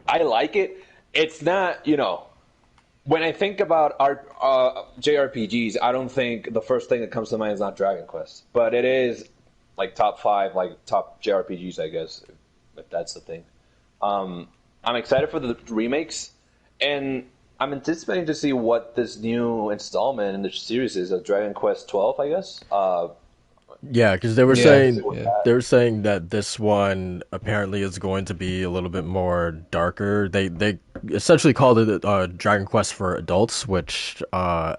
I like it. It's not, when I think about art JRPGs, I don't think the first thing that comes to mind is not Dragon Quest, but it is like top five, like top JRPGs, I guess, if that's the thing. I'm excited for the remakes, and I'm anticipating to see what this new installment in the series is of Dragon Quest 12, I guess. Yeah, because they were Yeah, Anticipating to see saying what yeah. that. they were saying that this one apparently is going to be a little bit more darker. They essentially called it Dragon Quest for adults, which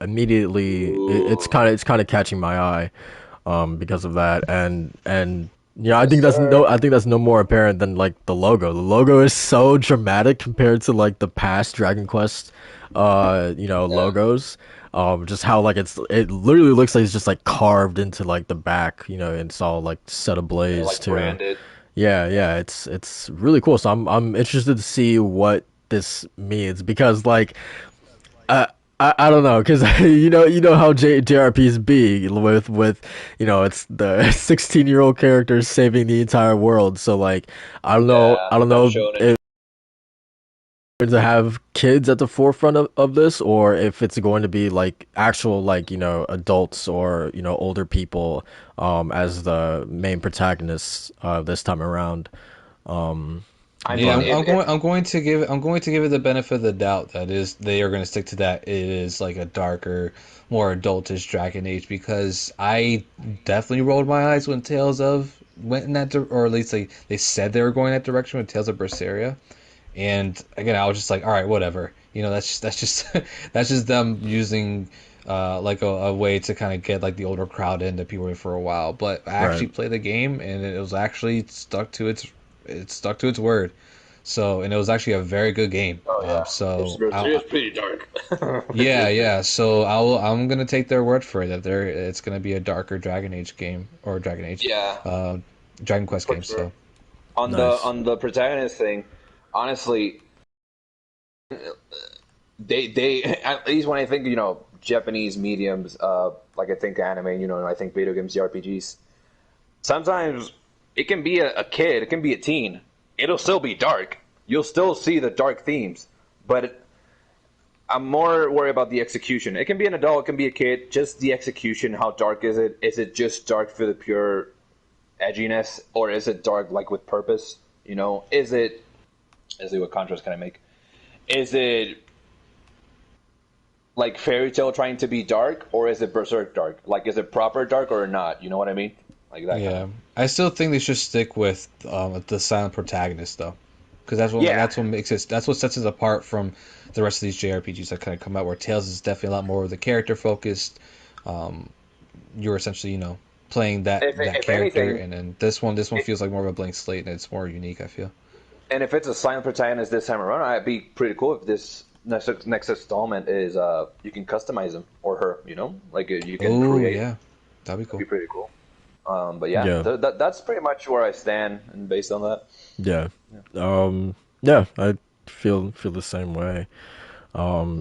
immediately Ooh, it's kind of catching my eye, because of that. And yeah, yes, sir. I think that's no more apparent than like the logo. The logo is so dramatic compared to like the past Dragon Quest, Yeah, logos. Just how like it literally looks like it's just like carved into like the back, and it's all like set yeah, ablaze like too. branded. Yeah, yeah, it's really cool. So I'm interested to see what this means because like uh, I don't know because you know how JRPs be with it's the 16-year-old characters saving the entire world. So like Yeah, I don't tough know shonen. if to have kids at the forefront of this or if it's going to be like actual like adults or older people as the main protagonists this time around. I Yeah, mean, But I'm going to give it the benefit of the doubt that is they are going to stick to that. It is like a darker, more adultish Dragon Age because I definitely rolled my eyes when Tales of went in or at least they said they were going that direction with Tales of Berseria. And again, I was just like, all right, whatever. You know, that's just that's just them using like a way to kind of get like the older crowd in that people were in for a while. But I right, actually played the game and it was actually stuck to its word. So and it was actually a very good game. oh yeah, it's pretty dark. Yeah, yeah. So I'm gonna take their word for it that it's gonna be a darker Dragon Age game or Dragon Age, Yeah, uh, Dragon Quest for game. sure. So nice. On the protagonist thing, honestly, they at least when I think Japanese mediums, like I think anime, and I think video games, JRPGs. Sometimes it can be a kid, it can be a teen. It'll still be dark. You'll still see the dark themes, but I'm more worried about the execution. It can be an adult, it can be a kid. Just the execution. How dark is it? Is it just dark for the pure edginess, or is it dark like with purpose? Is it? Is it what contrast can I make? Is it like fairy tale trying to be dark, or is it berserk dark? Like, is it proper dark or not? You know what I mean? Like that kind of. yeah, I still think they should stick with the silent protagonist though, because Yeah, that's what makes it that's what sets it apart from the rest of these JRPGs that kind of come out. Where Tales is definitely a lot more of the character focused. Um, you're essentially playing that if character, anything, and then this one it, feels like more of a blank slate, and it's more unique. I feel. and if it's a silent protagonist this time around, I'd be pretty cool if this next installment is you can customize him or her. Like you can Oh create. yeah, that'd be That'd cool. be pretty cool. But yeah, Yeah, that's pretty much where I stand, and based on that. yeah, yeah. I feel the same way.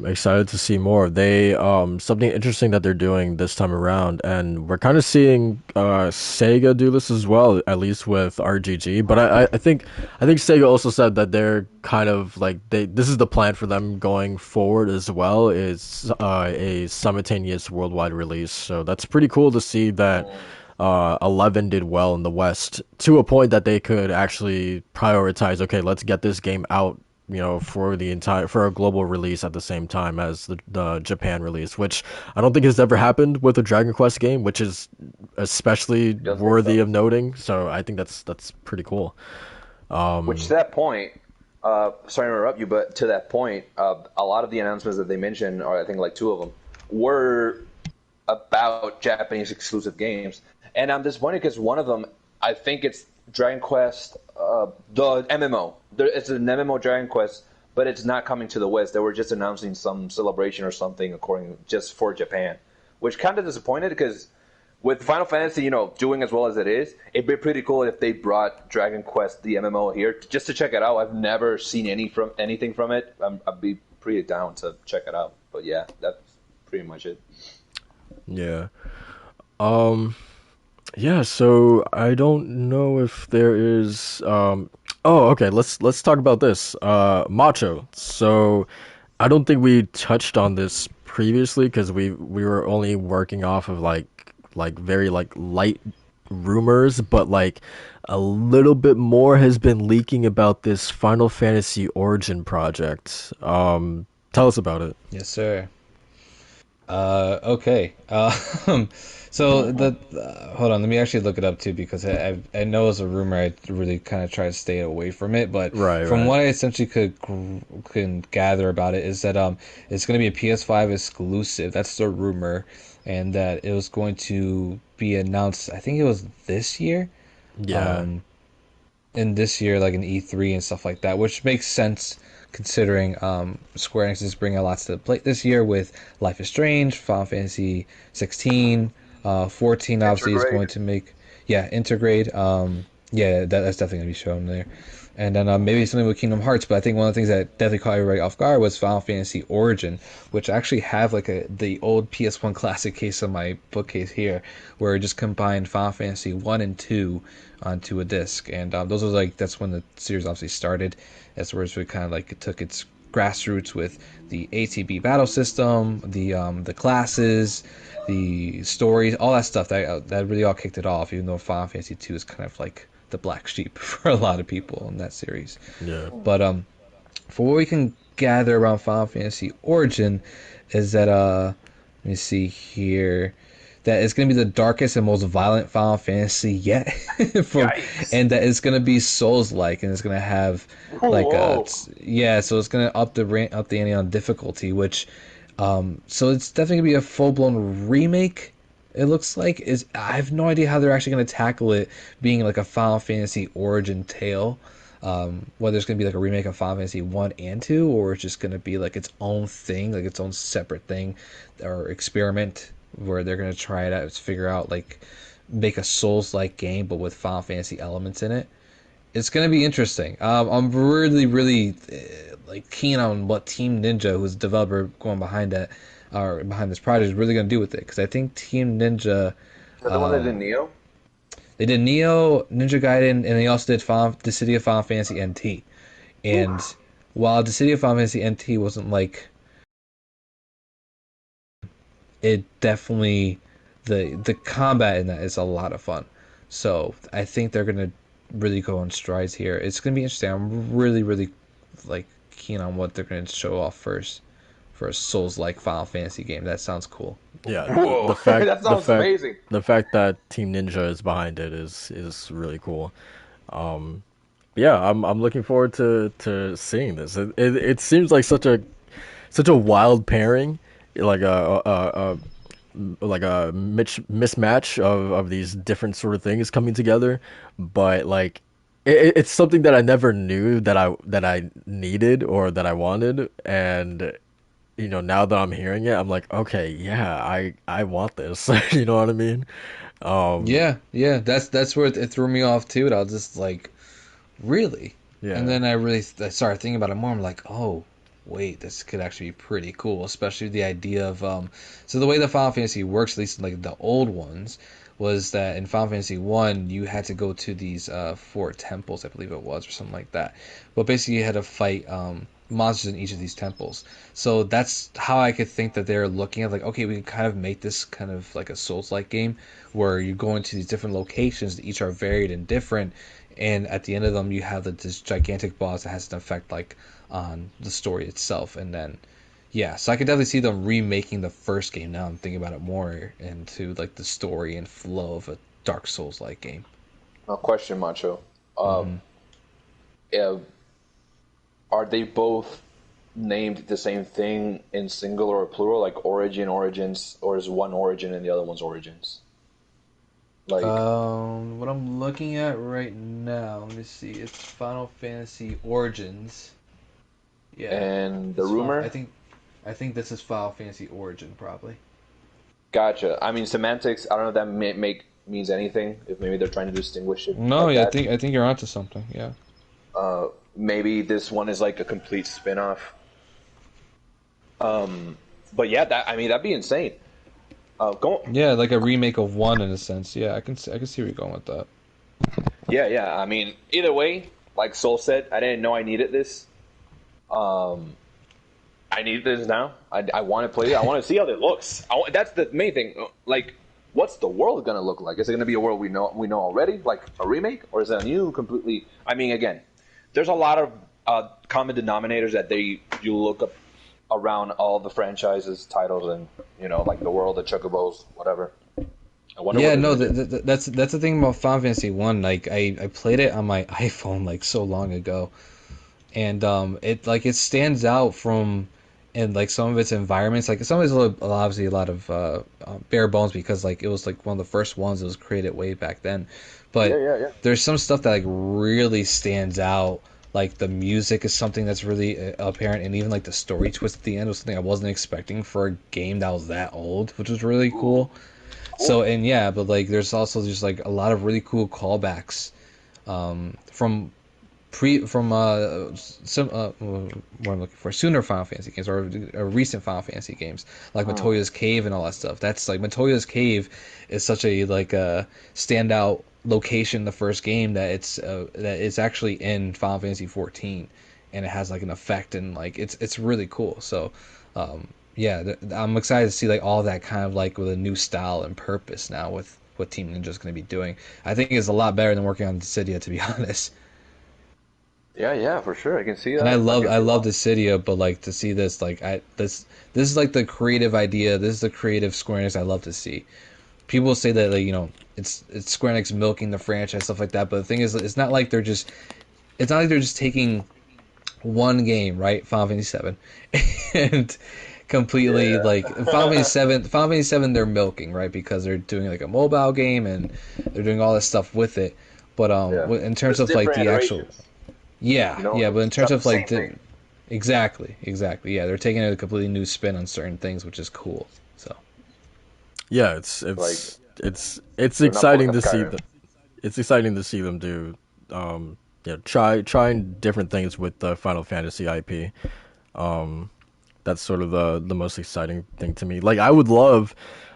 Excited to see more. They something interesting that they're doing this time around, and we're kind of seeing Sega do this as well, at least with RGG. But I think Sega also said that they're kind of like this is the plan for them going forward as well, is a simultaneous worldwide release. So that's pretty cool to see that 11 did well in the West to a point that they could actually prioritize, okay, let's get this game out, for a global release at the same time as the Japan release, which I don't think has ever happened with a Dragon Quest game, which is especially Doesn't think worthy so. of noting. So I think that's pretty cool. Which to that point, sorry to interrupt you, but to that point, a lot of the announcements that they mentioned, or I think like two of them, were about Japanese exclusive games. And I'm disappointed because one of them, I think it's Dragon Quest, the MMO. It's an MMO Dragon Quest, but it's not coming to the West. They were just announcing some celebration or something according just for Japan, which kind of disappointed because with Final Fantasy, doing as well as it is, it'd be pretty cool if they brought Dragon Quest the MMO here just to check it out. I've never seen anything from it. I'd be pretty down to check it out. But yeah, that's pretty much it. Yeah. Um, Yeah, so I don't know if there is oh, okay, let's talk about this. Macho. So I don't think we touched on this previously because we were only working off of like very like light rumors, but like a little bit more has been leaking about this Final Fantasy Origin project. Tell us about it. Yes, sir. Okay. So hold on, let me actually look it up too because I know it's a rumor. I really kind of try to stay away from it, but Right, from right. what I essentially can gather about it is that it's going to be a PS5 exclusive. That's the rumor, and that it was going to be announced. I think it was this year. Yeah. Um, in this year, like an E3 and stuff like that, which makes sense considering Square Enix is bringing a lot to the plate this year with Life is Strange, Final Fantasy 16, 14 obviously is going Intergrade. to make, yeah, Intergrade. Yeah, that's definitely going to be shown there. And then maybe something with Kingdom Hearts, but I think one of the things that definitely caught everybody off guard was Final Fantasy Origin, which I actually have like the old PS1 classic case on my bookcase here, where it just combined Final Fantasy 1 and 2 onto a disc. And those was like, that's when the series obviously started. That's where it kind of like it took its grassroots with the ATB battle system, the classes, the stories, all that stuff that really all kicked it off. Even though Final Fantasy 2 is kind of like the black sheep for a lot of people in that series. Yeah. But for what we can gather around Final Fantasy Origin is that let me see here, that it's going to be the darkest and most violent Final Fantasy yet, for, Yikes. and that it's going to be Souls-like, and it's going to have like Whoa. yeah, so it's going to up the ante on difficulty, which so it's definitely going to be a full-blown remake. It looks like is I have no idea how they're actually going to tackle it being like a Final Fantasy origin tale. Whether it's going to be like a remake of Final Fantasy 1 and 2, or it's just going to be like its own thing, like its own separate thing or experiment where they're going to try it out, figure out like make a Souls-like game but with Final Fantasy elements in it. It's going to be interesting. I'm really, really like keen on what Team Ninja, who's the developer going behind that, or behind this project, is really going to do with it. Because I think Team Ninja, Is that the one that did Neo? they did Neo, Ninja Gaiden, and they also did the City of Final Fantasy NT. And while the City of Final Fantasy NT wasn't like, it definitely the combat in that is a lot of fun. So I think they're gonna really go on strides here. It's gonna be interesting. I'm really, really like keen on what they're gonna show off first for a Souls-like Final Fantasy game. That sounds cool. Yeah. Whoa, The fact that the sounds fact amazing. the fact that Team Ninja is behind it is really cool. Yeah, I'm looking forward to seeing this. It seems like such a wild pairing, like a mismatch of these different sort of things coming together, but like it's something that I never knew that I needed or that I wanted, and now that I'm hearing it, I'm like, okay, yeah, I want this. You know what I mean? Um, Yeah, yeah. That's where it threw me off too. And I was just like, really? And yeah, then I started thinking about it more. I'm like, oh, wait, this could actually be pretty cool, especially the idea of so the way the Final Fantasy works, at least in like the old ones, was that in Final Fantasy 1 you had to go to these four temples, I believe it was, or something like that. But basically you had to fight monsters in each of these temples. So that's how I could think that they're looking at, like, okay, we can kind of make this kind of like a Souls-like game where you go into these different locations that each are varied and different, and at the end of them you have this gigantic boss that has an effect like on the story itself. And then yeah, so I could definitely see them remaking the first game, now I'm thinking about it more, into like the story and flow of a Dark Souls like game. No question, Macho. Hmm. Yeah, are they both named the same thing in singular or plural, like Origin, Origins, or is one Origin and the other one's Origins? Like, What I'm looking at right now, let me see, it's Final Fantasy Origins. Yeah, and the it's fun. rumor? I think this is Final Fantasy Origin probably. Gotcha. I mean, semantics. I don't know if that means anything. If maybe they're trying to distinguish it No, like yeah, that. I think you're onto something. Yeah. Maybe this one is like a complete spin-off. But yeah, that I mean that'd be insane. Go. Yeah, like a remake of one in a sense. Yeah, I can see where you're going with that. Yeah, yeah. I mean, either way, like Soul said, I didn't know I needed this. Um, I need this now. I want to play it. I want to see how it looks. That's the main thing. Like, what's the world gonna look like? Is it gonna be a world we know already, like a remake, or is it a new completely? I mean, again, there's a lot of common denominators that you look up around all the franchises, titles, and like the world, the chocobos, whatever. I wonder what Yeah, they're no, gonna do. that's the thing about Final Fantasy One. Like, I played it on my iPhone like so long ago, and it stands out from, and like some of its environments, like some of it's obviously a lot of bare bones because like it was like one of the first ones that was created way back then, Yeah, but yeah, yeah. there's some stuff that like really stands out. Like the music is something that's really apparent, and even like the story twist at the end was something I wasn't expecting for a game that was that old, which was really Ooh, cool. So, cool. and yeah, but like there's also just like a lot of really cool callbacks from from some what I'm looking for, sooner Final Fantasy games, or recent Final Fantasy games like Hmm. Matoya's Cave and all that stuff. That's like Matoya's Cave is such a like a standout location in the first game that it's actually in Final Fantasy 14, and it has like an effect, and like it's really cool. So yeah, I'm excited to see like all that kind of like with a new style and purpose now with what Team Ninja is going to be doing. I think it's a lot better than working on Dissidia, to be honest. Yeah, for sure. I can see that. And I love Dissidia, but like to see this, like this is like the creative idea. This is the creative Square Enix I love to see. People say that, like, it's Square Enix milking the franchise, stuff like that. But the thing is, it's not like they're just taking one game, right, Final Fantasy VII, and completely like Final Fantasy VII they're milking, right, because they're doing like a mobile game and they're doing all this stuff with it. But in terms of like the actual, but in terms of like exactly, yeah, they're taking a completely new spin on certain things, which is cool. So yeah, it's exciting to see them. It's exciting to see them do trying different things with the Final Fantasy IP. That's sort of the most exciting thing to me. Like, I would love,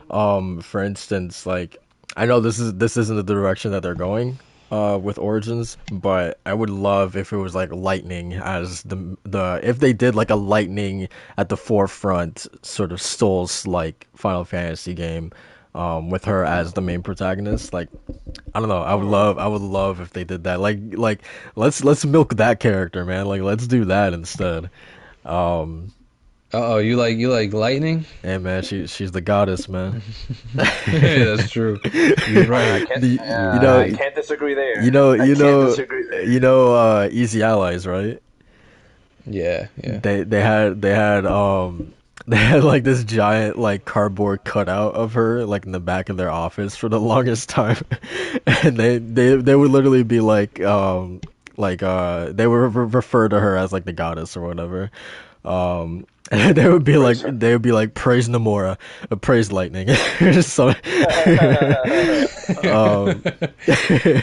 for instance, like, I know this isn't the direction that they're going with Origins, but I would love if it was like Lightning as the if they did like a Lightning at the forefront sort of Souls like Final Fantasy game, with her as the main protagonist. Like, I don't know, I would love if they did that. Like let's milk that character, man. Like, let's do that instead. You like Lightning? Hey man, she's the goddess, man. Yeah, that's true. You're right. I can't disagree there. Easy Allies, right? Yeah. They had like this giant like cardboard cutout of her like in the back of their office for the longest time, and they would literally be like they would refer to her as like the goddess or whatever. And they would be like praise Nomura, praise Lightning. So,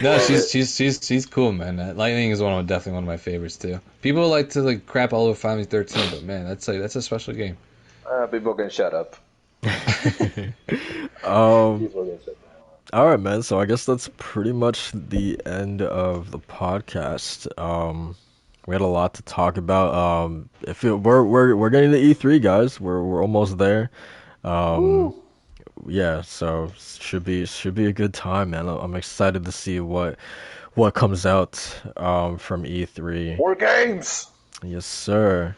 no, she's cool, man. Lightning is definitely one of my favorites too. People like to like crap all over Final Fantasy 13, but man, that's a special game. People can shut up. All right, man. So I guess that's pretty much the end of the podcast. We had a lot to talk about. We're getting to E3, guys. We're almost there. Yeah, so should be a good time, man. I'm excited to see what comes out from E3. More games. Yes, sir.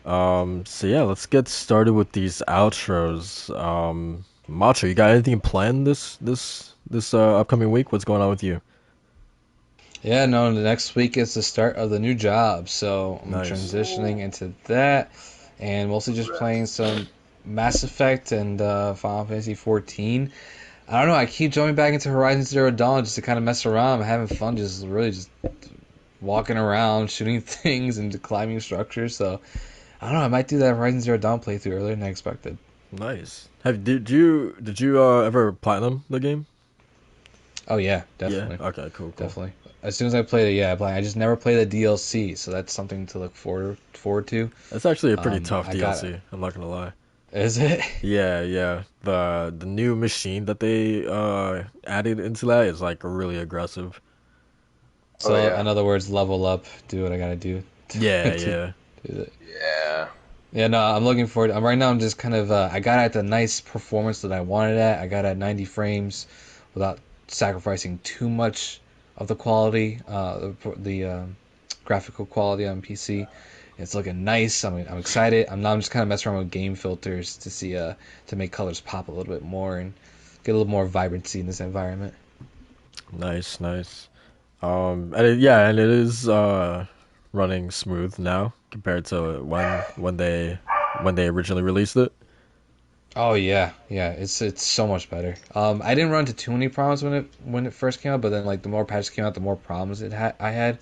So yeah, let's get started with these outros. Macho, you got anything planned this upcoming week? What's going on with you? Yeah, no, the next week is the start of the new job, so I'm transitioning into that, and mostly just playing some Mass Effect and Final Fantasy 14. I don't know, I keep jumping back into Horizon Zero Dawn just to kind of mess around. I'm having fun, just walking around, shooting things, and climbing structures, so I don't know, I might do that Horizon Zero Dawn playthrough earlier than I expected. Nice. Did you ever platinum the game? Oh yeah, definitely. Yeah? Okay, cool. Definitely. As soon as I played it, I just never played the DLC, so that's something to look forward to. That's actually a pretty tough DLC. I'm not gonna lie. Is it? Yeah. The new machine that they added into that is like really aggressive. So in other words, level up, do what I gotta do. Yeah. Yeah. Yeah, no, I'm looking forward. Right now, I'm just kind of. I got at the nice performance that I wanted at. I got at 90 frames without sacrificing too much of the quality, the graphical quality on PC. It's looking nice. I'm excited. I'm just kind of messing around with game filters to see to make colors pop a little bit more and get a little more vibrancy in this environment. Nice. And it is running smooth now compared to when they originally released it. Oh yeah, it's so much better. I didn't run into too many problems when it first came out, but then like the more patches came out, the more problems I had.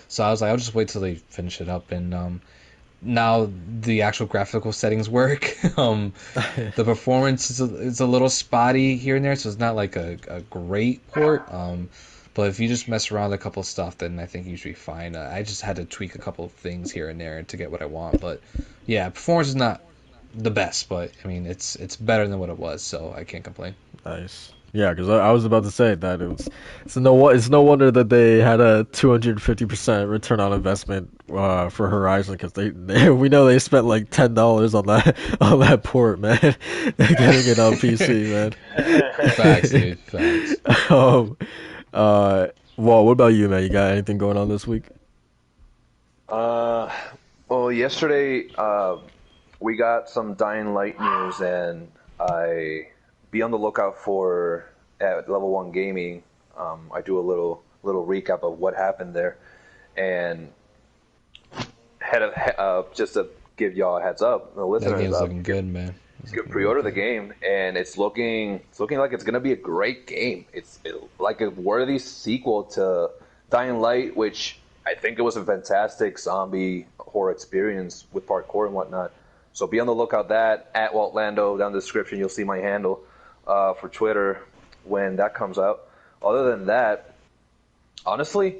So I was like, I'll just wait till they finish it up, and now the actual graphical settings work. The performance is a little spotty here and there, so it's not like a great port. But if you just mess around with a couple of stuff, then I think you should be fine. I just had to tweak a couple of things here and there to get what I want, but yeah, performance is not the best, but I mean it's better than what it was, so I can't complain. Nice. Yeah, because I was about to say that it's no wonder that they had a 250% return on investment for Horizon, because they we know they spent like $10 on that port, man. Getting it on PC, man. Facts, dude. Facts. um, well, what about you, man? You got anything going on this week? Uh, well, yesterday we got some Dying Light news, and I be on the lookout for at Level One Gaming. I do a little recap of what happened there, and just to give y'all a heads up, the That listeners, game's looking good, man. It's you can looking pre-order really the game, and it's looking like it's gonna be a great game. It's like a worthy sequel to Dying Light, which I think it was a fantastic zombie horror experience with parkour and whatnot. So be on the lookout. That at Walt Lando down the description, you'll see my handle for Twitter when that comes out. Other than that, honestly,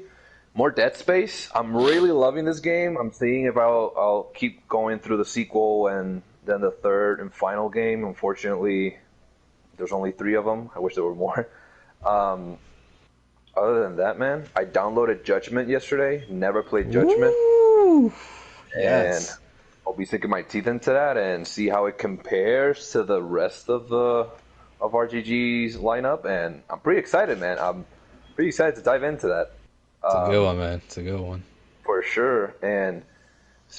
more Dead Space. I'm really loving this game. I'm seeing if I'll keep going through the sequel and then the third and final game. Unfortunately, there's only 3 of them. I wish there were more. Um, Other than that, man, I downloaded Judgment yesterday. Never played Judgment, Woo! and Yes. I'll be sinking my teeth into that and see how it compares to the rest of RGG's lineup. And I'm pretty excited, man. I'm pretty excited to dive into that. It's a good one, man. It's a good one. For sure. And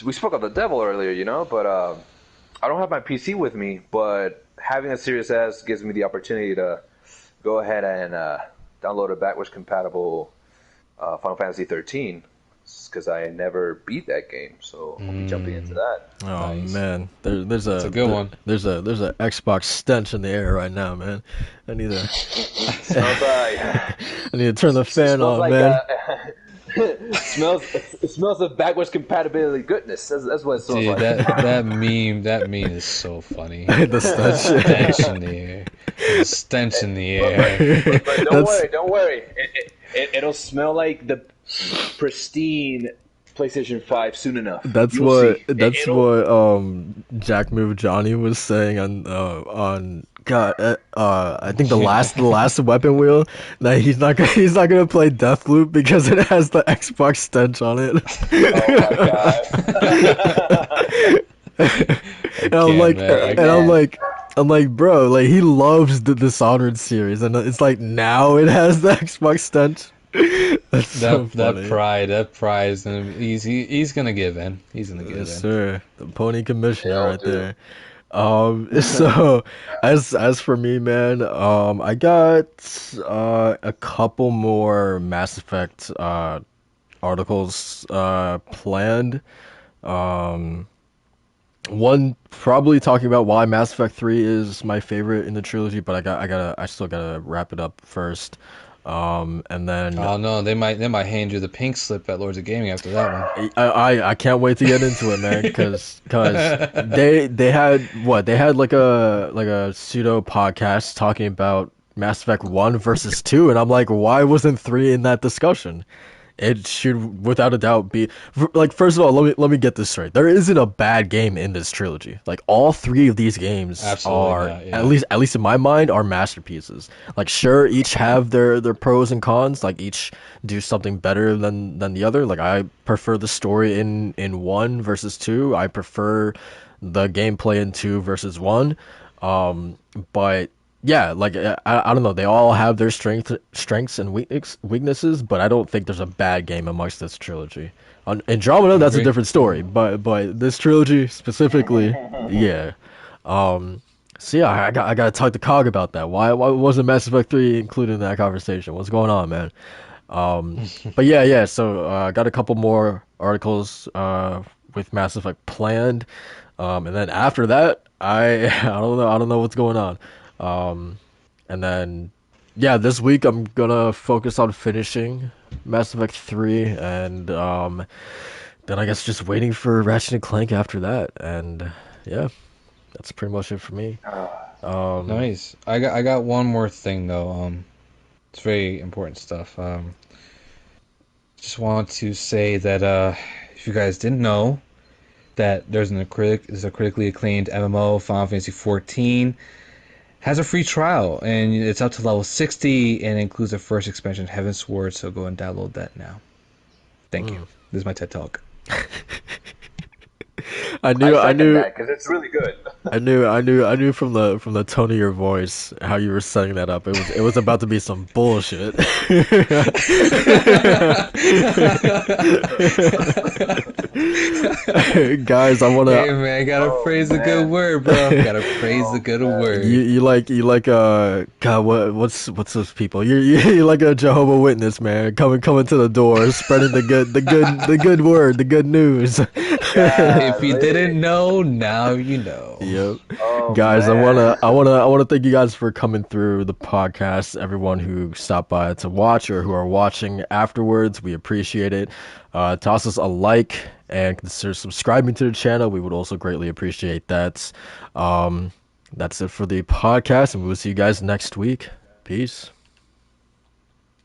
we spoke of the devil earlier, but I don't have my PC with me, but having a Series S gives me the opportunity to go ahead and download a backwards compatible Final Fantasy 13 because I never beat that game, so I'll be jumping into that. Oh Nice. man, there's a a good one. There's a Xbox stench in the air right now, man. I need to Smells I need to turn the fan smells on, like man. it smells of backwards compatibility goodness. That's what it smells Dude, like. that meme is so funny. The stench. Stench in the air. The stench in the air. But don't worry. It'll smell like the pristine PlayStation 5 soon enough. That's You'll what see. that's It'll- what Jack Move Johnny was saying on God I think the last weapon wheel that he's not gonna play Deathloop because it has the Xbox stench on it. Oh my god. And I'm can't, like, man. I and I'm like, bro, like he loves the Dishonored series, and it's like now it has the Xbox stench. That's so funny. that pride is gonna he's gonna give in. He's gonna give Yes, in. sir. The pony commissioner Yeah, right dude. there. So as for me, man, I got a couple more Mass Effect articles planned. One probably talking about why Mass Effect 3 is my favorite in the trilogy, but I still gotta wrap it up first. And then Oh no, they might hand you the pink slip at Lords of Gaming after that one. I can't wait to get into it, man, because they had like a pseudo podcast talking about Mass Effect 1 versus 2, and I'm like, why wasn't 3 in that discussion? It should, without a doubt, be like. First of all, let me get this straight. There isn't a bad game in this trilogy. Like all 3 of these games Absolutely are, not, yeah. at least in my mind, are masterpieces. Like sure, each have their pros and cons. Like each do something better than the other. Like I prefer the story in 1 versus 2. I prefer the gameplay in 2 versus 1. But yeah, like I don't know. They all have their strengths and weaknesses, but I don't think there's a bad game amongst this trilogy. On Andromeda, that's a Agree. different story, but this trilogy specifically, yeah. So yeah, I gotta talk to Cog about that. Why wasn't Mass Effect 3 included in that conversation? What's going on, man? But yeah. So I got a couple more articles with Mass Effect planned, and then after that, I don't know what's going on. And then, yeah, this week I'm gonna focus on finishing Mass Effect 3, and then I guess just waiting for Ratchet and Clank after that. And yeah, that's pretty much it for me. Nice. I got one more thing though. It's very important stuff. Just want to say that if you guys didn't know that there's a critically acclaimed MMO, Final Fantasy 14. Has a free trial, and it's up to level 60, and includes the first expansion, Heaven's Sword, so go and download that now. Thank you. This is my TED Talk. I I knew, I second knew, that because it's really good. I knew from the tone of your voice how you were setting that up. It was about to be some bullshit. Guys, I wanna. Hey man, gotta Oh praise a good man. word, bro. Gotta praise a Oh good man. word. You like God, what's those people, you like a Jehovah Witness, man, coming to the door, spreading the good word, the good news. If you Golly. didn't know, now you know. Yep. Oh Guys, man. I wanna thank you guys for coming through the podcast. Everyone who stopped by to watch or who are watching afterwards, we appreciate it. Toss us a like and consider subscribing to the channel. We would also greatly appreciate that. That's it for the podcast, and we will see you guys next week. Peace.